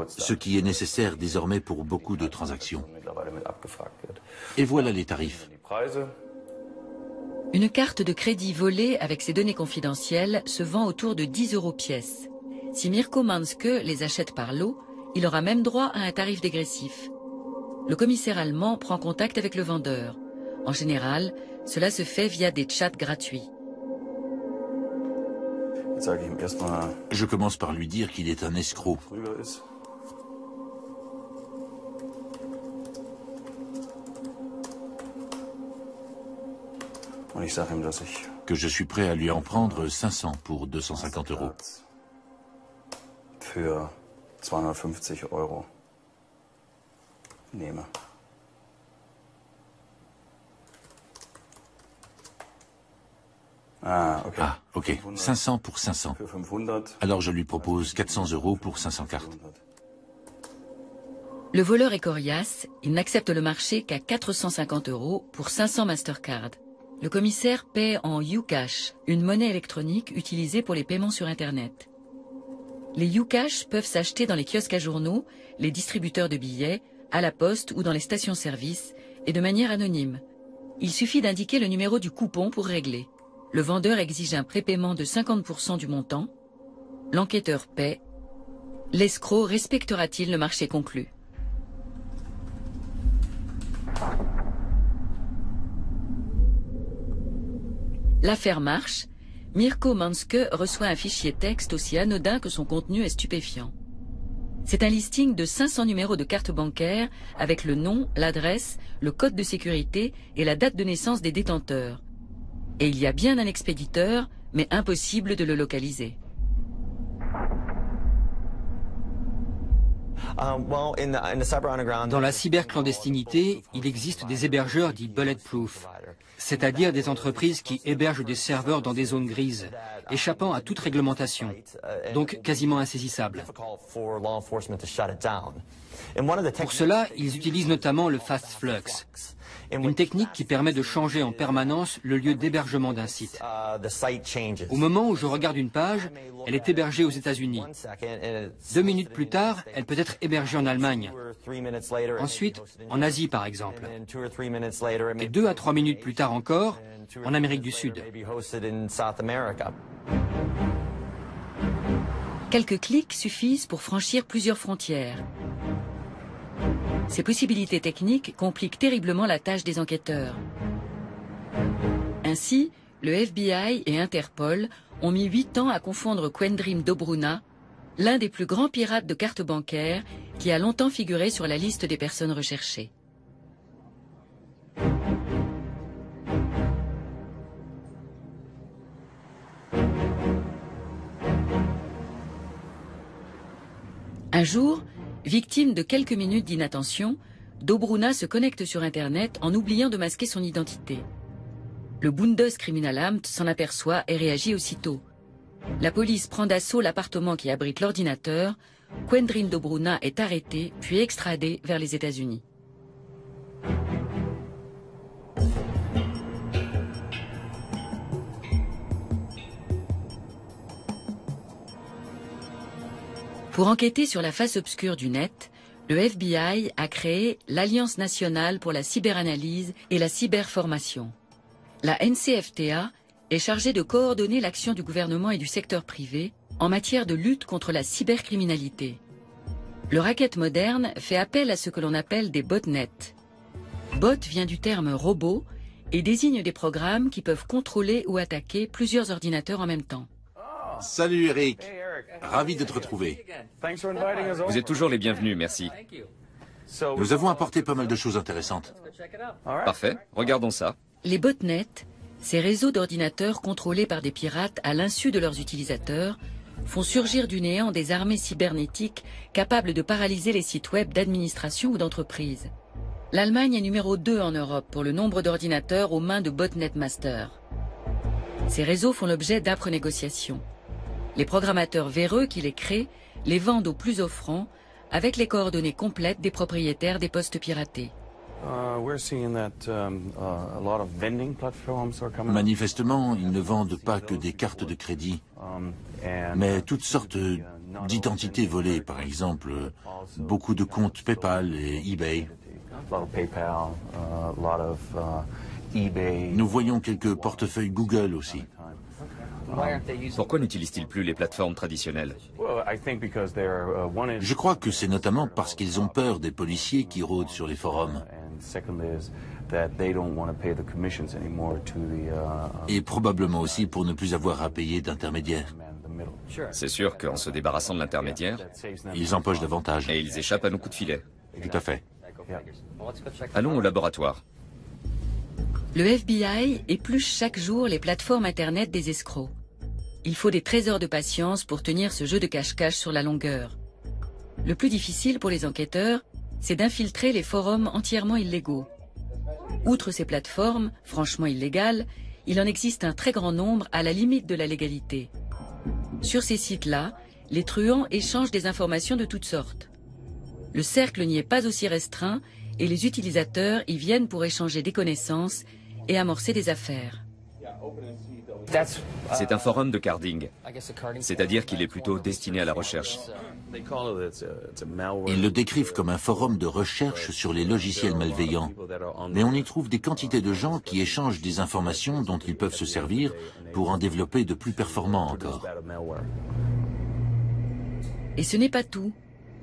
ce qui est nécessaire désormais pour beaucoup de transactions. Et voilà les tarifs. Une carte de crédit volée avec ses données confidentielles se vend autour de 10 € pièce. Si Mirko Manske les achète par lot, il aura même droit à un tarif dégressif. Le commissaire allemand prend contact avec le vendeur. En général, cela se fait via des chats gratuits. Je commence par lui dire qu'il est un escroc. Que je suis prêt à lui en prendre 500 pour 250 €. Für 250 € nehme. Ah, ok. 500 pour 500. Alors je lui propose 400 € pour 500 cartes. Le voleur est coriace, il n'accepte le marché qu'à 450 € pour 500 Mastercard. Le commissaire paie en Ucash, une monnaie électronique utilisée pour les paiements sur Internet. Les Ucash peuvent s'acheter dans les kiosques à journaux, les distributeurs de billets, à la poste ou dans les stations-service, et de manière anonyme. Il suffit d'indiquer le numéro du coupon pour régler. Le vendeur exige un prépaiement de 50% du montant. L'enquêteur paie. L'escroc respectera-t-il le marché conclu? L'affaire marche. Mirko Manske reçoit un fichier texte aussi anodin que son contenu est stupéfiant. C'est un listing de 500 numéros de carte bancaire avec le nom, l'adresse, le code de sécurité et la date de naissance des détenteurs. Et il y a bien un expéditeur, mais impossible de le localiser. Dans la cyberclandestinité, il existe des hébergeurs dits bulletproof, c'est-à-dire des entreprises qui hébergent des serveurs dans des zones grises, échappant à toute réglementation, donc quasiment insaisissables. Pour cela, ils utilisent notamment le fast flux, une technique qui permet de changer en permanence le lieu d'hébergement d'un site. Au moment où je regarde une page, elle est hébergée aux États-Unis. 2 minutes plus tard, elle peut être hébergée en Allemagne. Ensuite, en Asie par exemple. Et 2 à 3 minutes plus tard encore, en Amérique du Sud. Quelques clics suffisent pour franchir plusieurs frontières. Ces possibilités techniques compliquent terriblement la tâche des enquêteurs. Ainsi, le FBI et Interpol ont mis 8 ans à confondre Quendrim Dobruna, l'un des plus grands pirates de cartes bancaires qui a longtemps figuré sur la liste des personnes recherchées. Un jour, victime de quelques minutes d'inattention, Dobruna se connecte sur Internet en oubliant de masquer son identité. Le Bundeskriminalamt s'en aperçoit et réagit aussitôt. La police prend d'assaut l'appartement qui abrite l'ordinateur. Quendrim Dobruna est arrêté puis extradé vers les États-Unis. Pour enquêter sur la face obscure du net, le FBI a créé l'Alliance nationale pour la cyberanalyse et la cyberformation. La NCFTA est chargé de coordonner l'action du gouvernement et du secteur privé en matière de lutte contre la cybercriminalité. Le racket moderne fait appel à ce que l'on appelle des botnets. Bot vient du terme robot et désigne des programmes qui peuvent contrôler ou attaquer plusieurs ordinateurs en même temps. Salut Eric, ravi de te retrouver. Vous êtes toujours les bienvenus, merci. Nous avons apporté pas mal de choses intéressantes. Parfait, regardons ça. Les botnets, ces réseaux d'ordinateurs contrôlés par des pirates à l'insu de leurs utilisateurs, font surgir du néant des armées cybernétiques capables de paralyser les sites web d'administration ou d'entreprise. L'Allemagne est numéro 2 en Europe pour le nombre d'ordinateurs aux mains de botnet masters. Ces réseaux font l'objet d'âpres négociations. Les programmateurs véreux qui les créent les vendent au plus offrant avec les coordonnées complètes des propriétaires des postes piratés. Manifestement, ils ne vendent pas que des cartes de crédit, mais toutes sortes d'identités volées, par exemple, beaucoup de comptes PayPal et eBay. Nous voyons quelques portefeuilles Google aussi. Pourquoi n'utilisent-ils plus les plateformes traditionnelles? Je crois que c'est notamment parce qu'ils ont peur des policiers qui rôdent sur les forums. Et probablement aussi pour ne plus avoir à payer d'intermédiaires. C'est sûr qu'en se débarrassant de l'intermédiaire, ils empochent davantage. Et ils échappent à nos coups de filet. Tout à fait. Allons au laboratoire. Le FBI épluche chaque jour les plateformes Internet des escrocs. Il faut des trésors de patience pour tenir ce jeu de cache-cache sur la longueur. Le plus difficile pour les enquêteurs, c'est d'infiltrer les forums entièrement illégaux. Outre ces plateformes, franchement illégales, il en existe un très grand nombre à la limite de la légalité. Sur ces sites-là, les truands échangent des informations de toutes sortes. Le cercle n'y est pas aussi restreint et les utilisateurs y viennent pour échanger des connaissances et amorcer des affaires. C'est un forum de carding, c'est-à-dire qu'il est plutôt destiné à la recherche. Ils le décrivent comme un forum de recherche sur les logiciels malveillants. Mais on y trouve des quantités de gens qui échangent des informations dont ils peuvent se servir pour en développer de plus performants encore. Et ce n'est pas tout.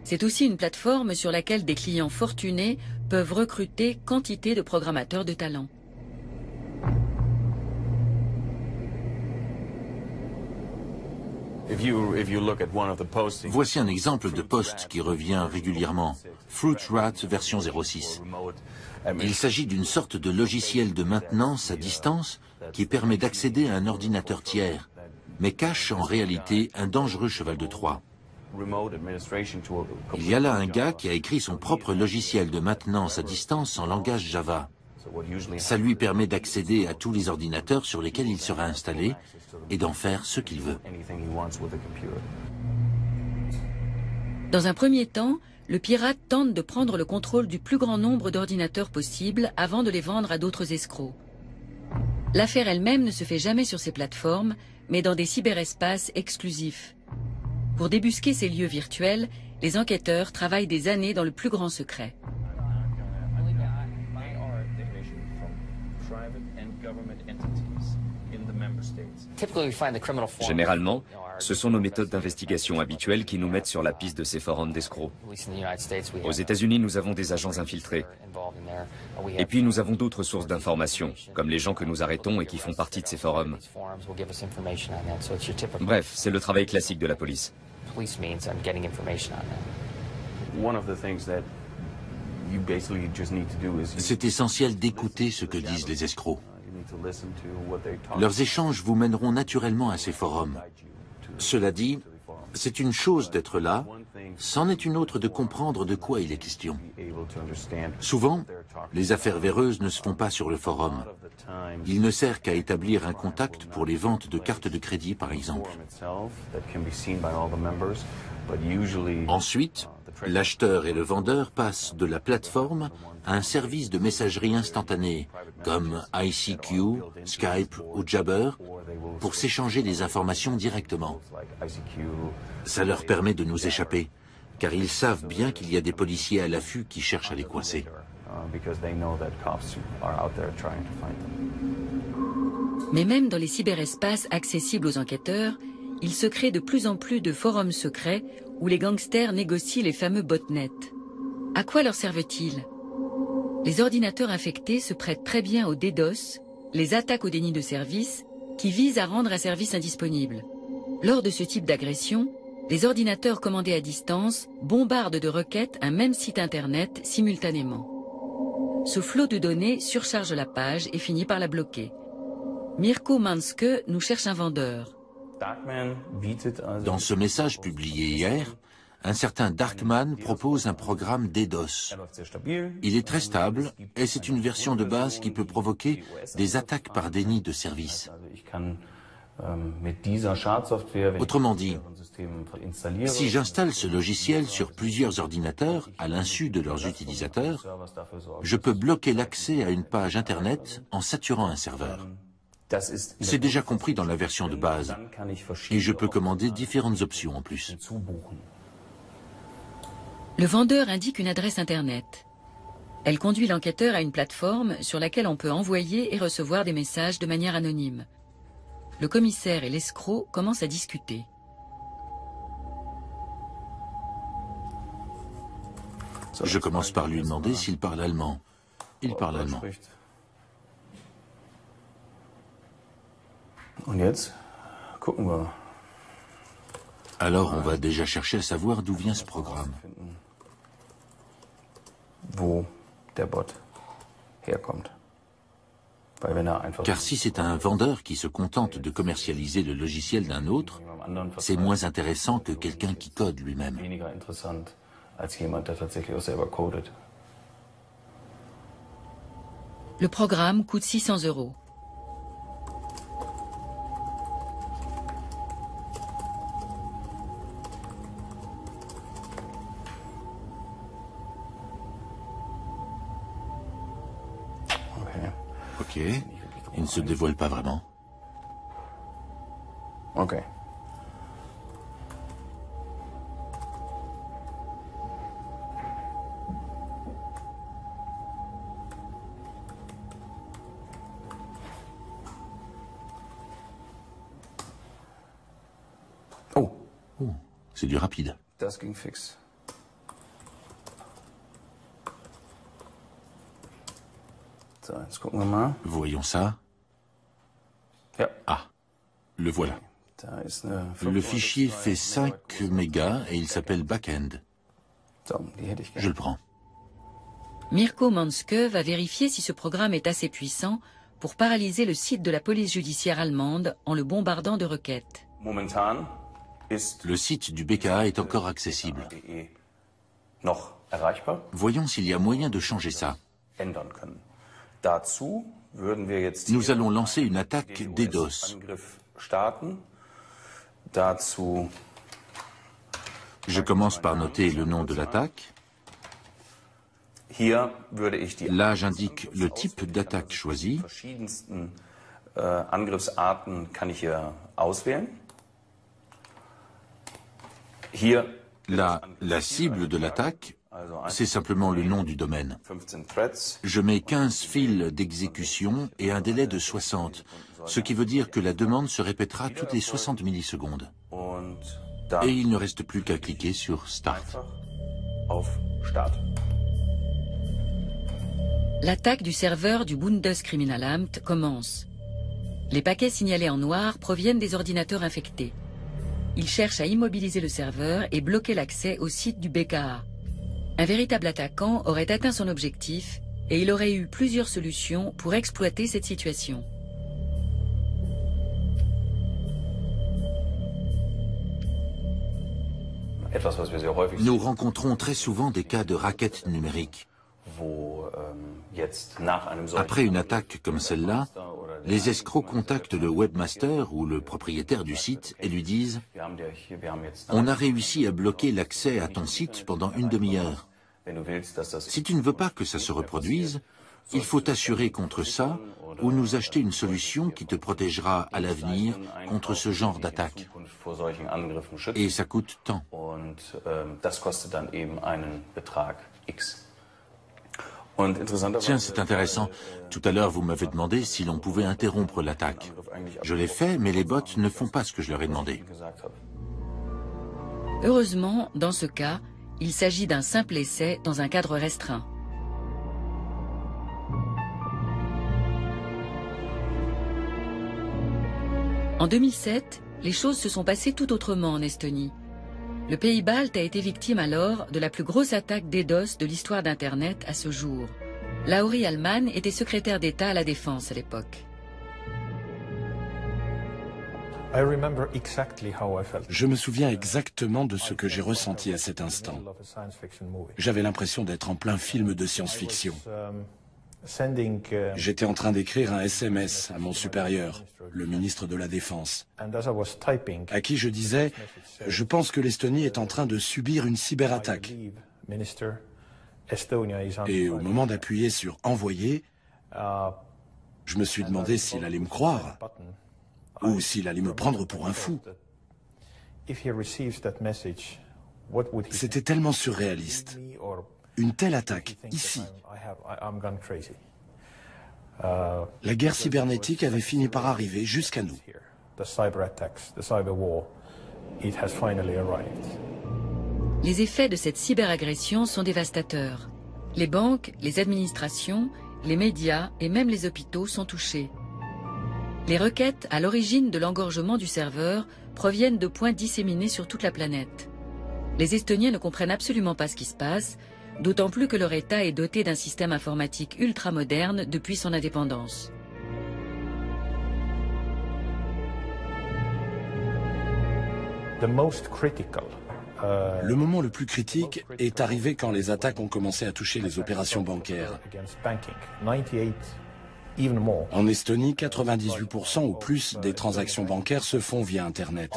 C'est aussi une plateforme sur laquelle des clients fortunés peuvent recruter quantité de programmateurs de talent. Voici un exemple de post qui revient régulièrement. Fruit Rat version 06. Il s'agit d'une sorte de logiciel de maintenance à distance qui permet d'accéder à un ordinateur tiers, mais cache en réalité un dangereux cheval de Troie. Il y a là un gars qui a écrit son propre logiciel de maintenance à distance en langage Java. Ça lui permet d'accéder à tous les ordinateurs sur lesquels il sera installé et d'en faire ce qu'il veut. Dans un premier temps, le pirate tente de prendre le contrôle du plus grand nombre d'ordinateurs possible avant de les vendre à d'autres escrocs. L'affaire elle-même ne se fait jamais sur ces plateformes, mais dans des cyberespaces exclusifs. Pour débusquer ces lieux virtuels, les enquêteurs travaillent des années dans le plus grand secret. Généralement, ce sont nos méthodes d'investigation habituelles qui nous mettent sur la piste de ces forums d'escrocs. Aux États-Unis, nous avons des agents infiltrés. Et puis nous avons d'autres sources d'informations, comme les gens que nous arrêtons et qui font partie de ces forums. Bref, c'est le travail classique de la police. C'est essentiel d'écouter ce que disent les escrocs. Leurs échanges vous mèneront naturellement à ces forums. Cela dit, c'est une chose d'être là, c'en est une autre de comprendre de quoi il est question. Souvent, les affaires véreuses ne se font pas sur le forum. Il ne sert qu'à établir un contact pour les ventes de cartes de crédit, par exemple. Ensuite, l'acheteur et le vendeur passent de la plateforme à un service de messagerie instantanée, comme ICQ, Skype ou Jabber, pour s'échanger des informations directement. Ça leur permet de nous échapper, car ils savent bien qu'il y a des policiers à l'affût qui cherchent à les coincer. Mais même dans les cyberespaces accessibles aux enquêteurs, il se crée de plus en plus de forums secrets où les gangsters négocient les fameux botnets. À quoi leur servent-ils? Les ordinateurs infectés se prêtent très bien au DDoS, les attaques au déni de service, qui visent à rendre un service indisponible. Lors de ce type d'agression, les ordinateurs commandés à distance bombardent de requêtes un même site internet simultanément. Ce flot de données surcharge la page et finit par la bloquer. Mirko Manske nous cherche un vendeur. Dans ce message publié hier, un certain Darkman propose un programme DDoS. Il est très stable et c'est une version de base qui peut provoquer des attaques par déni de service. Autrement dit, si j'installe ce logiciel sur plusieurs ordinateurs à l'insu de leurs utilisateurs, je peux bloquer l'accès à une page Internet en saturant un serveur. C'est déjà compris dans la version de base et je peux commander différentes options en plus. Le vendeur indique une adresse Internet. Elle conduit l'enquêteur à une plateforme sur laquelle on peut envoyer et recevoir des messages de manière anonyme. Le commissaire et l'escroc commencent à discuter. Je commence par lui demander s'il parle allemand. Il parle allemand. Alors on va déjà chercher à savoir d'où vient ce programme. Car si c'est un vendeur qui se contente de commercialiser le logiciel d'un autre, c'est moins intéressant que quelqu'un qui code lui-même. Le programme coûte 600 €. Ok, il ne se dévoile pas vraiment. Ok. Oh, c'est du rapide. Das ging fix. So, jetzt gucken wir mal. Voyons ça. Ja. Ah, le voilà. Da ist eine Le fichier fait 5 mégas et il s'appelle Backend. So, die hätte ich Je le prends. Mirko Manske va vérifier si ce programme est assez puissant pour paralyser le site de la police judiciaire allemande en le bombardant de requêtes. Momentan ist Le site du BKA est encore accessible. noch erreichbar. Voyons s'il y a moyen de changer ça. Ändern können. Dazu würden wir jetzt Nous allons lancer une attaque DDoS. Angriff starten. Dazu Je commence par noter le nom de l'attaque. hier würde ich die Là, j'indique le type d'attaque choisie. verschiedensten Angriffsarten kann ich hier auswählen. Hier Là, la cible de l'attaque, c'est simplement le nom du domaine. 15 threads. Je mets 15 fils d'exécution et un délai de 60, ce qui veut dire que la demande se répétera toutes les 60 millisecondes. Und Et dann il ne reste plus qu'à cliquer sur Start. einfach auf Start. L'attaque du serveur du Bundeskriminalamt commence. Les paquets signalés en noir proviennent des ordinateurs infectés. Ils cherchent à immobiliser le serveur et bloquer l'accès au site du BKA. Un véritable attaquant aurait atteint son objectif et il aurait eu plusieurs solutions pour exploiter cette situation. Etwas, was wir sehr häufig Nous rencontrons très souvent des cas de raquettes numériques. wo jetzt nach einem solchen Après une attaque comme celle-là, les escrocs contactent le webmaster ou le propriétaire du site et lui disent wir haben jetzt « On a réussi à bloquer l'accès à ton site pendant une demi-heure. wenn du willst, dass das Si tu ne veux pas que ça se reproduise, il faut t'assurer contre ça ou nous acheter une solution qui te protégera à l'avenir contre ce genre d'attaque. vor solchen Angriffen schützt. Et ça coûte tant. Und das kostet dann eben einen Betrag X. Tiens, c'est intéressant. Tout à l'heure, vous m'avez demandé si l'on pouvait interrompre l'attaque. Je l'ai fait, mais les bots ne font pas ce que je leur ai demandé. Heureusement, dans ce cas, il s'agit d'un simple essai dans un cadre restreint. En 2007, les choses se sont passées tout autrement en Estonie. Le pays balte a été victime alors de la plus grosse attaque DDoS de l'histoire d'Internet à ce jour. Lauri Allman était secrétaire d'État à la Défense à l'époque. Je me souviens exactement de ce que j'ai ressenti à cet instant. J'avais l'impression d'être en plein film de science-fiction. J'étais en train d'écrire un SMS à mon supérieur, le ministre de la Défense, à qui je disais « Je pense que l'Estonie est en train de subir une cyberattaque ». Et au moment d'appuyer sur « Envoyer », je me suis demandé s'il allait me croire ou s'il allait me prendre pour un fou. C'était tellement surréaliste. Une telle attaque, ici. La guerre cybernétique avait fini par arriver jusqu'à nous. Les effets de cette cyberagression sont dévastateurs. Les banques, les administrations, les médias et même les hôpitaux sont touchés. Les requêtes à l'origine de l'engorgement du serveur proviennent de points disséminés sur toute la planète. Les Estoniens ne comprennent absolument pas ce qui se passe, d'autant plus que leur État est doté d'un système informatique ultramoderne depuis son indépendance. Le moment le plus critique est arrivé quand les attaques ont commencé à toucher les opérations bancaires. En Estonie, 98% ou plus des transactions bancaires se font via Internet.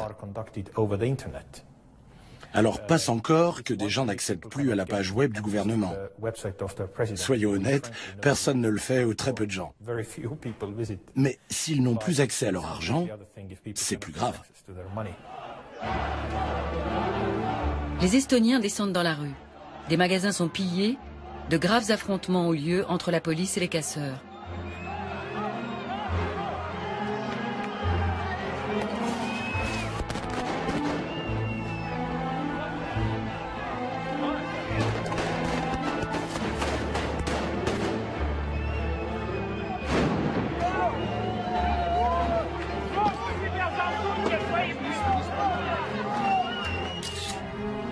Alors passe encore que des gens n'accèdent plus à la page web du gouvernement. Soyons honnêtes, personne ne le fait ou très peu de gens. Mais s'ils n'ont plus accès à leur argent, c'est plus grave. Les Estoniens descendent dans la rue. Des magasins sont pillés, de graves affrontements ont lieu entre la police et les casseurs.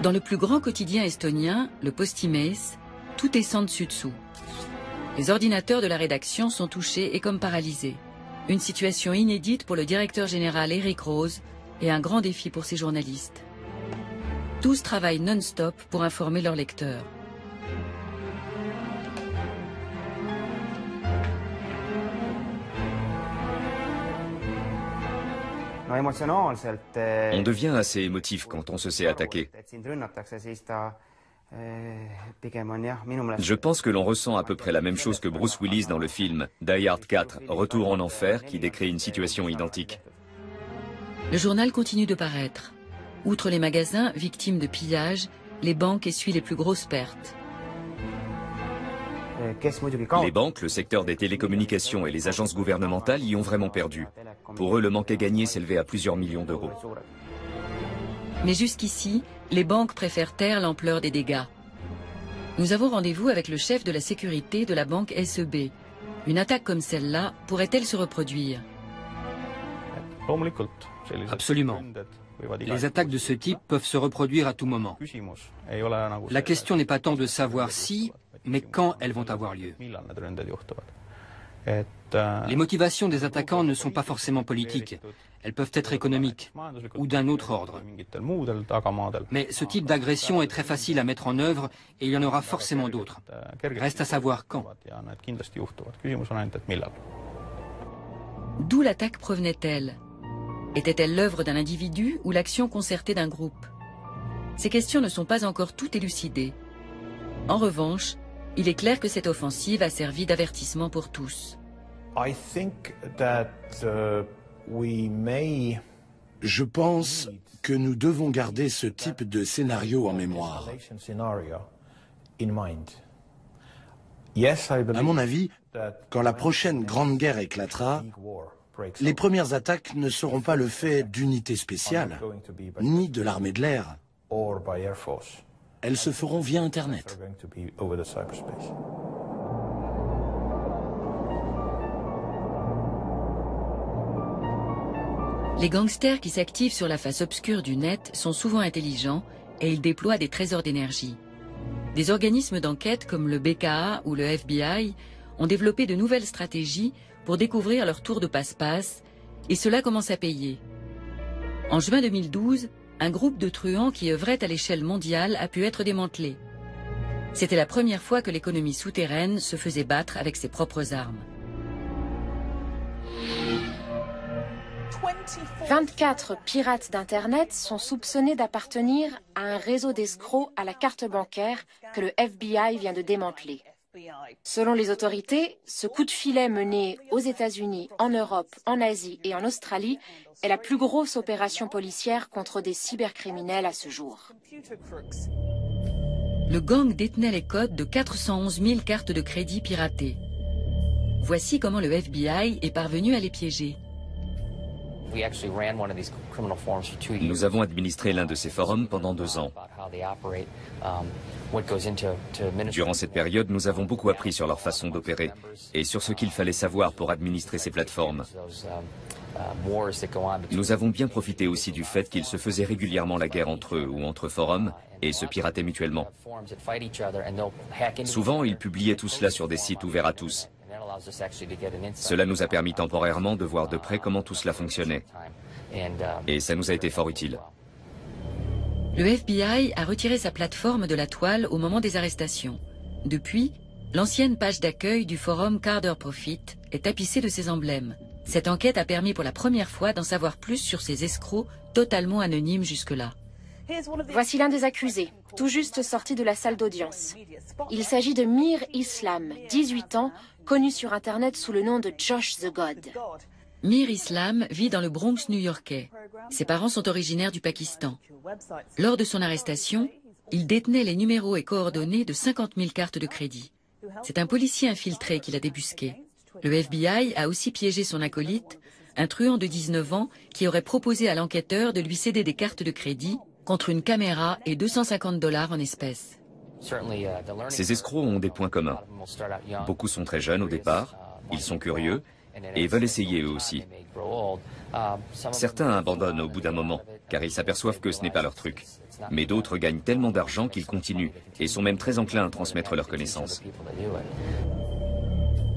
Dans le plus grand quotidien estonien, le Postimees, tout est sans dessus-dessous. Les ordinateurs de la rédaction sont touchés et comme paralysés. Une situation inédite pour le directeur général Erik Rose et un grand défi pour ses journalistes. Tous travaillent non-stop pour informer leurs lecteurs. On devient assez émotif quand on se sait attaquer. Je pense que l'on ressent à peu près la même chose que Bruce Willis dans le film Die Hard 4, Retour en enfer, qui décrit une situation identique. Le journal continue de paraître. Outre les magasins victimes de pillages, les banques essuient les plus grosses pertes. Les banques, le secteur des télécommunications et les agences gouvernementales y ont vraiment perdu. Pour eux, le manque à gagner s'élevait à plusieurs millions d'euros. Mais jusqu'ici, les banques préfèrent taire l'ampleur des dégâts. Nous avons rendez-vous avec le chef de la sécurité de la banque SEB. Une attaque comme celle-là pourrait-elle se reproduire? Absolument. Les attaques de ce type peuvent se reproduire à tout moment. La question n'est pas tant de savoir si, mais quand elles vont avoir lieu. Les motivations des attaquants ne sont pas forcément politiques. Elles peuvent être économiques ou d'un autre ordre. Mais ce type d'agression est très facile à mettre en œuvre et il y en aura forcément d'autres. Reste à savoir quand. D'où l'attaque provenait-elle? Était-elle l'œuvre d'un individu ou l'action concertée d'un groupe? Ces questions ne sont pas encore toutes élucidées. En revanche, il est clair que cette offensive a servi d'avertissement pour tous. Je pense que nous devons garder ce type de scénario en mémoire. À mon avis, quand la prochaine grande guerre éclatera, les premières attaques ne seront pas le fait d'unités spéciales, ni de l'armée de l'air. Elles se feront via Internet. Les gangsters qui s'activent sur la face obscure du net sont souvent intelligents et ils déploient des trésors d'énergie. Des organismes d'enquête comme le BKA ou le FBI ont développé de nouvelles stratégies pour découvrir leur tour de passe-passe et cela commence à payer. En juin 2012, un groupe de truands qui œuvrait à l'échelle mondiale a pu être démantelé. C'était la première fois que l'économie souterraine se faisait battre avec ses propres armes. 24 pirates d'Internet sont soupçonnés d'appartenir à un réseau d'escrocs à la carte bancaire que le FBI vient de démanteler. Selon les autorités, ce coup de filet mené aux États-Unis, en Europe, en Asie et en Australie est la plus grosse opération policière contre des cybercriminels à ce jour. Le gang détenait les codes de 411 000 cartes de crédit piratées. Voici comment le FBI est parvenu à les piéger. Nous avons administré l'un de ces forums pendant 2 ans. Durant cette période, nous avons beaucoup appris sur leur façon d'opérer et sur ce qu'il fallait savoir pour administrer ces plateformes. Nous avons bien profité aussi du fait qu'ils se faisaient régulièrement la guerre entre eux ou entre forums et se pirataient mutuellement. Souvent, ils publiaient tout cela sur des sites ouverts à tous. Cela nous a permis temporairement de voir de près comment tout cela fonctionnait. Et ça nous a été fort utile. Le FBI a retiré sa plateforme de la toile au moment des arrestations. Depuis, l'ancienne page d'accueil du forum Carder Profit est tapissée de ses emblèmes. Cette enquête a permis pour la première fois d'en savoir plus sur ces escrocs totalement anonymes jusque-là. Voici l'un des accusés, tout juste sorti de la salle d'audience. Il s'agit de Mir Islam, 18 ans, connu sur Internet sous le nom de Josh the God. Mir Islam vit dans le Bronx new-yorkais. Ses parents sont originaires du Pakistan. Lors de son arrestation, il détenait les numéros et coordonnées de 50 000 cartes de crédit. C'est un policier infiltré qui l'a débusqué. Le FBI a aussi piégé son acolyte, un truand de 19 ans qui aurait proposé à l'enquêteur de lui céder des cartes de crédit contre une caméra et $250 en espèces. Ces escrocs ont des points communs. Beaucoup sont très jeunes au départ, ils sont curieux et veulent essayer eux aussi. Certains abandonnent au bout d'un moment, car ils s'aperçoivent que ce n'est pas leur truc. Mais d'autres gagnent tellement d'argent qu'ils continuent et sont même très enclins à transmettre leurs connaissances.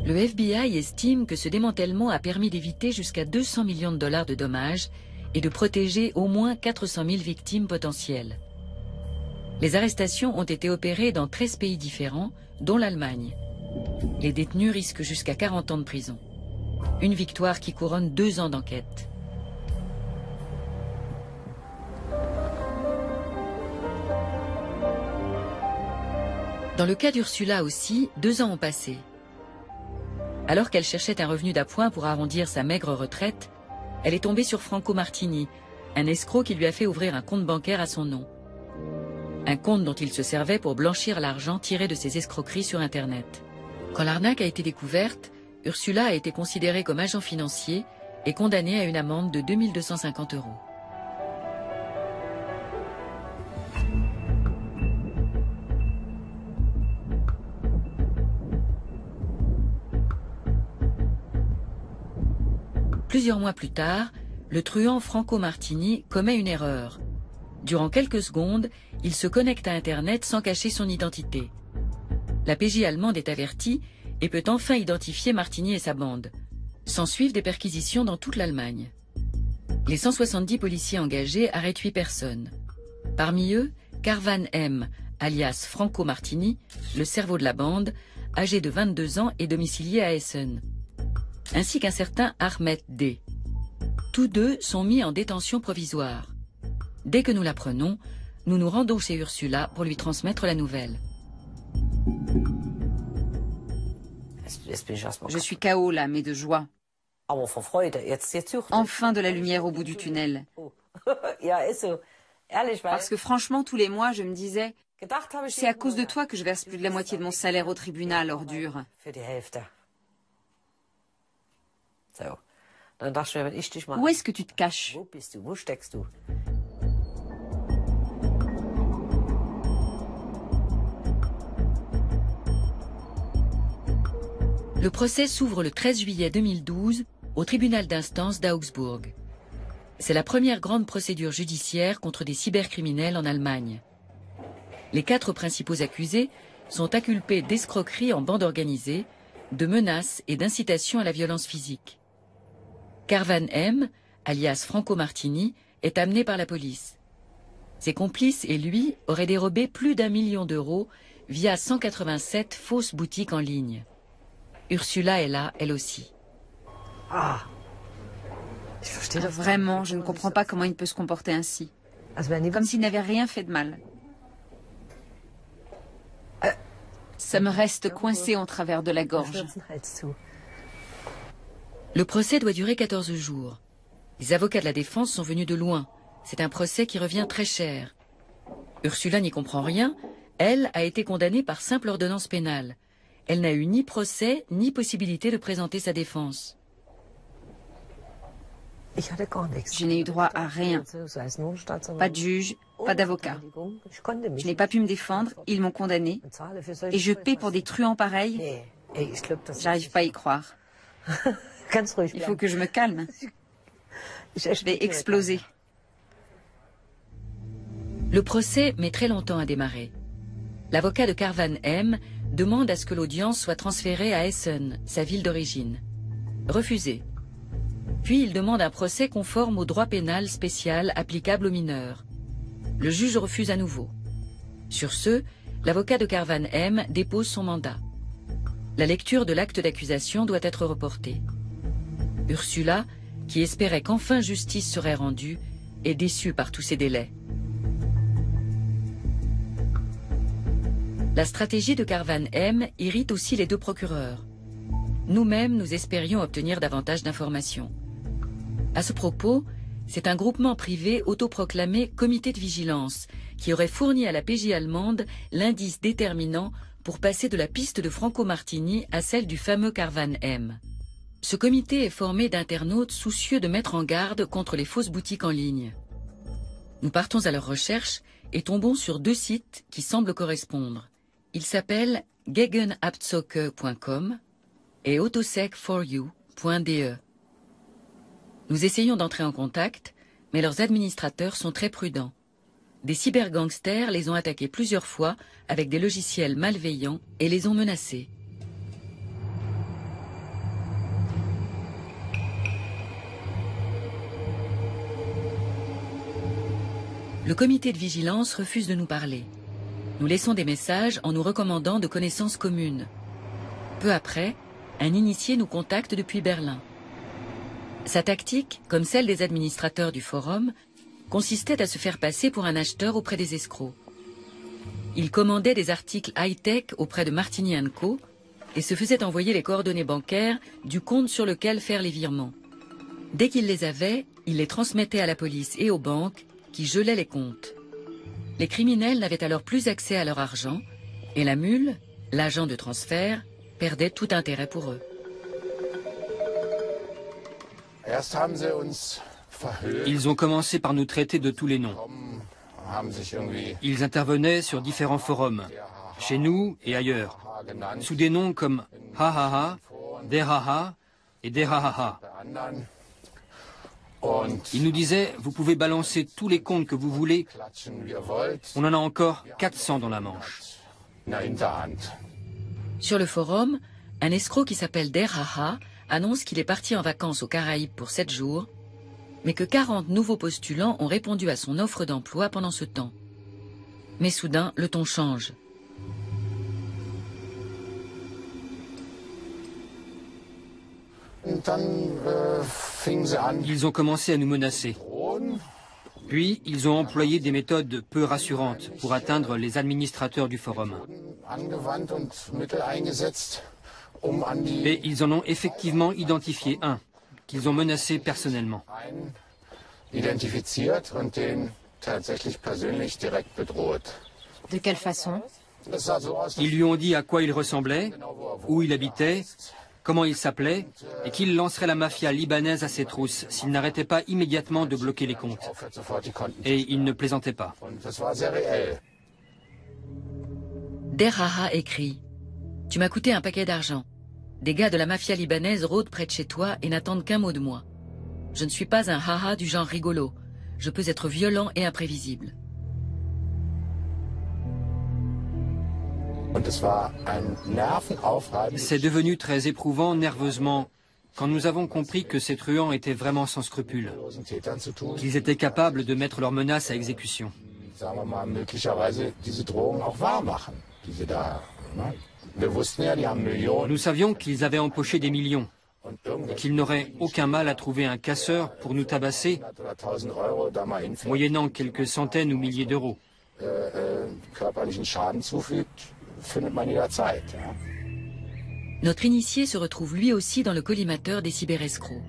Le FBI estime que ce démantèlement a permis d'éviter jusqu'à $200 millions de dommages et de protéger au moins 400 000 victimes potentielles. Les arrestations ont été opérées dans 13 pays différents, dont l'Allemagne. Les détenus risquent jusqu'à 40 ans de prison. Une victoire qui couronne 2 ans d'enquête. Dans le cas d'Ursula aussi, 2 ans ont passé. Alors qu'elle cherchait un revenu d'appoint pour arrondir sa maigre retraite, elle est tombée sur Franco Martini, un escroc qui lui a fait ouvrir un compte bancaire à son nom. Un compte dont il se servait pour blanchir l'argent tiré de ses escroqueries sur Internet. Quand l'arnaque a été découverte, Ursula a été considérée comme agent financier et condamnée à une amende de 2 250 €. Plusieurs mois plus tard, le truand Franco Martini commet une erreur. Durant quelques secondes, il se connecte à Internet sans cacher son identité. La PJ allemande est avertie et peut enfin identifier Martini et sa bande. S'ensuivent des perquisitions dans toute l'Allemagne. Les 170 policiers engagés arrêtent 8 personnes. Parmi eux, Carvan M, alias Franco Martini, le cerveau de la bande, âgé de 22 ans et domicilié à Essen, ainsi qu'un certain Ahmed D. Tous deux sont mis en détention provisoire. Dès que nous l'apprenons, nous nous rendons chez Ursula pour lui transmettre la nouvelle. Je suis KO là, mais de joie. Enfin de la lumière au bout du tunnel. Parce que franchement, tous les mois, je me disais, C'est à cause de toi que je verse plus de la moitié de mon salaire au tribunal, ordure. Où est-ce que tu te caches? Le procès s'ouvre le 13 juillet 2012 au tribunal d'instance d'Augsbourg. C'est la première grande procédure judiciaire contre des cybercriminels en Allemagne. Les 4 principaux accusés sont inculpés d'escroquerie en bande organisée, de menaces et d'incitation à la violence physique. Carvan M, alias Franco Martini, est amené par la police. Ses complices et lui auraient dérobé plus d'1 million d'euros via 187 fausses boutiques en ligne. Ursula est là, elle aussi. Vraiment, je ne comprends pas comment il peut se comporter ainsi. Comme s'il n'avait rien fait de mal. Ça me reste coincé en travers de la gorge. Le procès doit durer 14 jours. Les avocats de la défense sont venus de loin. C'est un procès qui revient très cher. Ursula n'y comprend rien. Elle a été condamnée par simple ordonnance pénale. Elle n'a eu ni procès, ni possibilité de présenter sa défense. Je n'ai eu droit à rien. Pas de juge, pas d'avocat. Je n'ai pas pu me défendre, ils m'ont condamné. Et je paie pour des truands pareils. J'arrive pas à y croire. Il faut que je me calme. Je vais exploser. Le procès met très longtemps à démarrer. L'avocat de Carvan M demande à ce que l'audience soit transférée à Essen, sa ville d'origine. Refusé. Puis il demande un procès conforme au droit pénal spécial applicable aux mineurs. Le juge refuse à nouveau. Sur ce, l'avocat de Carvan M dépose son mandat. La lecture de l'acte d'accusation doit être reportée. Ursula, qui espérait qu'enfin justice serait rendue, est déçue par tous ces délais. La stratégie de Carvan M irrite aussi les 2 procureurs. Nous-mêmes, nous espérions obtenir davantage d'informations. À ce propos, c'est un groupement privé autoproclamé Comité de vigilance qui aurait fourni à la PJ allemande l'indice déterminant pour passer de la piste de Franco Martini à celle du fameux Carvan M. Ce comité est formé d'internautes soucieux de mettre en garde contre les fausses boutiques en ligne. Nous partons à leur recherche et tombons sur 2 sites qui semblent correspondre. Ils s'appellent gegenabzocke.com et autosec4u.de. Nous essayons d'entrer en contact, mais leurs administrateurs sont très prudents. Des cybergangsters les ont attaqués plusieurs fois avec des logiciels malveillants et les ont menacés. Le comité de vigilance refuse de nous parler. Nous laissons des messages en nous recommandant de connaissances communes. Peu après, un initié nous contacte depuis Berlin. Sa tactique, comme celle des administrateurs du forum, consistait à se faire passer pour un acheteur auprès des escrocs. Il commandait des articles high-tech auprès de Martini & Co. et se faisait envoyer les coordonnées bancaires du compte sur lequel faire les virements. Dès qu'il les avait, il les transmettait à la police et aux banques qui gelaient les comptes. Les criminels n'avaient alors plus accès à leur argent et la mule, l'agent de transfert, perdait tout intérêt pour eux. Ils ont commencé par nous traiter de tous les noms. Ils intervenaient sur différents forums, chez nous et ailleurs, sous des noms comme Ha-Ha-Ha, Der-Ha-Ha et Der-Ha-Ha-Ha. Ils nous disaient, vous pouvez balancer tous les comptes que vous voulez, on en a encore 400 dans la manche. Sur le forum, un escroc qui s'appelle Der-Ha-Ha annonce qu'il est parti en vacances aux Caraïbes pour 7 jours, mais que 40 nouveaux postulants ont répondu à son offre d'emploi pendant ce temps. Mais soudain, le ton change. Ils ont commencé à nous menacer. Puis, ils ont employé des méthodes peu rassurantes pour atteindre les administrateurs du forum. Et ils en ont effectivement identifié un, qu'ils ont menacé personnellement. De quelle façon? Ils lui ont dit à quoi il ressemblait, où il habitait, comment il s'appelait, et qu'il lancerait la mafia libanaise à ses trousses s'il n'arrêtait pas immédiatement de bloquer les comptes. Et il ne plaisantait pas. Derhaha écrit « Tu m'as coûté un paquet d'argent. Des gars de la mafia libanaise rôdent près de chez toi et n'attendent qu'un mot de moi. Je ne suis pas un haha du genre rigolo. Je peux être violent et imprévisible. » C'est devenu très éprouvant nerveusement quand nous avons compris que ces truands étaient vraiment sans scrupules, qu'ils étaient capables de mettre leurs menaces à exécution. Nous savions qu'ils avaient empoché des millions, qu'ils n'auraient aucun mal à trouver un casseur pour nous tabasser, moyennant quelques centaines ou milliers d'euros. Notre initié se retrouve lui aussi dans le collimateur des cyberescrocs.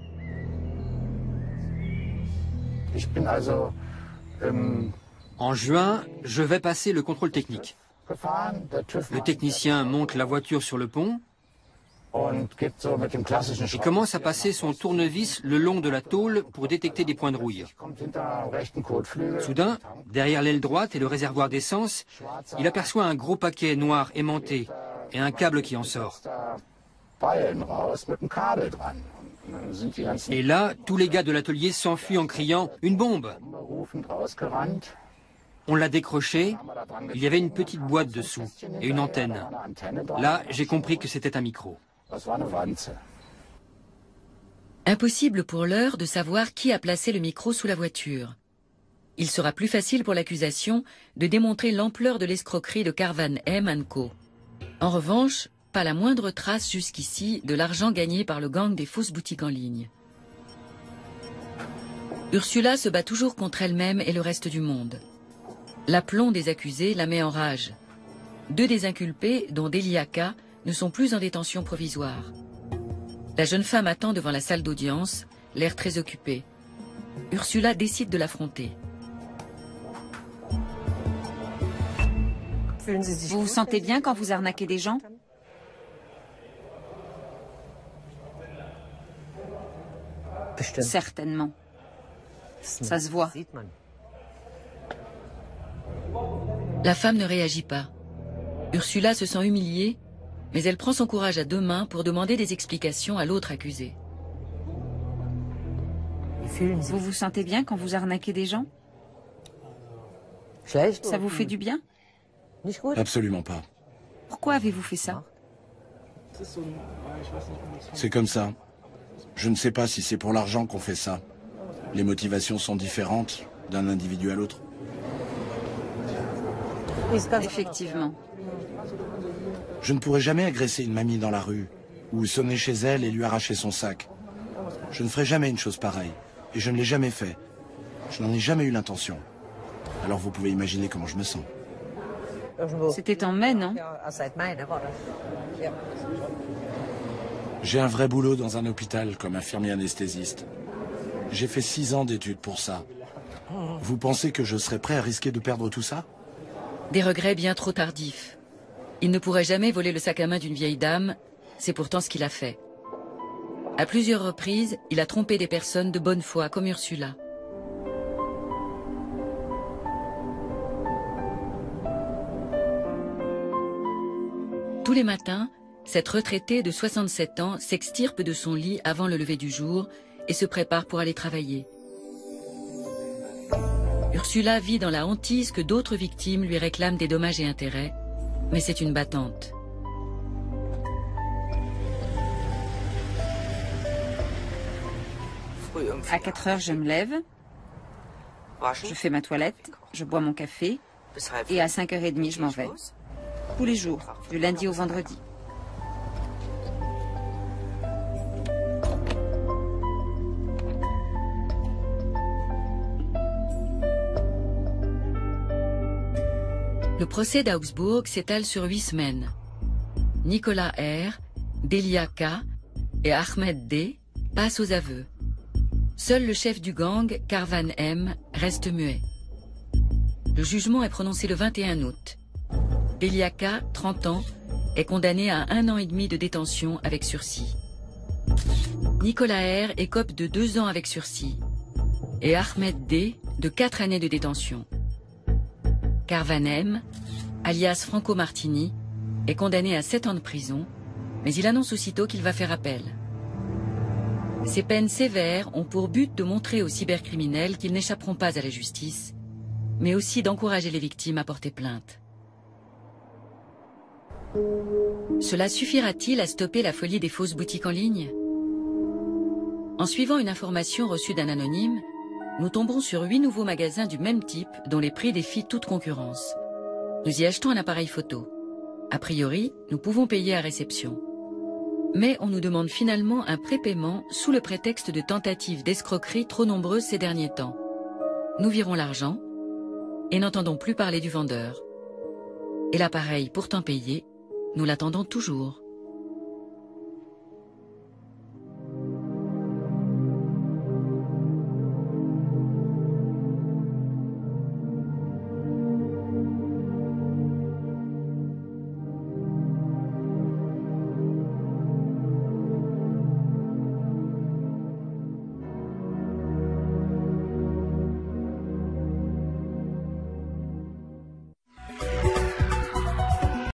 En juin, je vais passer le contrôle technique. Le technicien monte la voiture sur le pont et commence à passer son tournevis le long de la tôle pour détecter des points de rouille. Soudain, derrière l'aile droite et le réservoir d'essence, il aperçoit un gros paquet noir aimanté et un câble qui en sort. Et là, tous les gars de l'atelier s'enfuient en criant « Une bombe !» On l'a décroché, il y avait une petite boîte dessous et une antenne. Là, j'ai compris que c'était un micro. Impossible pour l'heure de savoir qui a placé le micro sous la voiture. Il sera plus facile pour l'accusation de démontrer l'ampleur de l'escroquerie de Carvan M & Co. En revanche, pas la moindre trace jusqu'ici de l'argent gagné par le gang des fausses boutiques en ligne. Ursula se bat toujours contre elle-même et le reste du monde. L'aplomb des accusés la met en rage. 2 des inculpés, dont Delia K, ne sont plus en détention provisoire. La jeune femme attend devant la salle d'audience, l'air très occupé. Ursula décide de l'affronter. Vous vous sentez bien quand vous arnaquez des gens? Certainement. Ça se voit. La femme ne réagit pas. Ursula se sent humiliée, mais elle prend son courage à 2 mains pour demander des explications à l'autre accusé. Vous vous sentez bien quand vous arnaquez des gens? Ça vous fait du bien? Absolument pas. Pourquoi avez-vous fait ça? C'est comme ça. Je ne sais pas si c'est pour l'argent qu'on fait ça. Les motivations sont différentes d'un individu à l'autre. Effectivement. Je ne pourrai jamais agresser une mamie dans la rue, ou sonner chez elle et lui arracher son sac. Je ne ferai jamais une chose pareille, et je ne l'ai jamais fait. Je n'en ai jamais eu l'intention. Alors vous pouvez imaginer comment je me sens. C'était en mai, non? J'ai un vrai boulot dans un hôpital comme infirmier anesthésiste. J'ai fait 6 ans d'études pour ça. Vous pensez que je serais prêt à risquer de perdre tout ça? Des regrets bien trop tardifs. Il ne pourrait jamais voler le sac à main d'une vieille dame, c'est pourtant ce qu'il a fait. À plusieurs reprises, il a trompé des personnes de bonne foi, comme Ursula. Tous les matins, cette retraitée de 67 ans s'extirpe de son lit avant le lever du jour et se prépare pour aller travailler. Ursula vit dans la hantise que d'autres victimes lui réclament des dommages et intérêts, mais c'est une battante. À 4 heures, je me lève, je fais ma toilette, je bois mon café, et à 5h30, je m'en vais. Tous les jours, du lundi au vendredi. Le procès d'Augsbourg s'étale sur 8 semaines. Nicolas R, Delia K et Ahmed D passent aux aveux. Seul le chef du gang, Carvan M, reste muet. Le jugement est prononcé le 21 août. Beliaka, 30 ans, est condamné à 1 an et demi de détention avec sursis. Nicolas R écope de 2 ans avec sursis et Ahmed D de 4 années de détention. Carvanem, alias Franco Martini, est condamné à 7 ans de prison, mais il annonce aussitôt qu'il va faire appel. Ces peines sévères ont pour but de montrer aux cybercriminels qu'ils n'échapperont pas à la justice, mais aussi d'encourager les victimes à porter plainte. Cela suffira-t-il à stopper la folie des fausses boutiques en ligne? En suivant une information reçue d'un anonyme, nous tombons sur 8 nouveaux magasins du même type dont les prix défient toute concurrence. Nous y achetons un appareil photo. A priori, nous pouvons payer à réception. Mais on nous demande finalement un prépaiement sous le prétexte de tentatives d'escroquerie trop nombreuses ces derniers temps. Nous virons l'argent et n'entendons plus parler du vendeur. Et l'appareil pourtant payé, nous l'attendons toujours.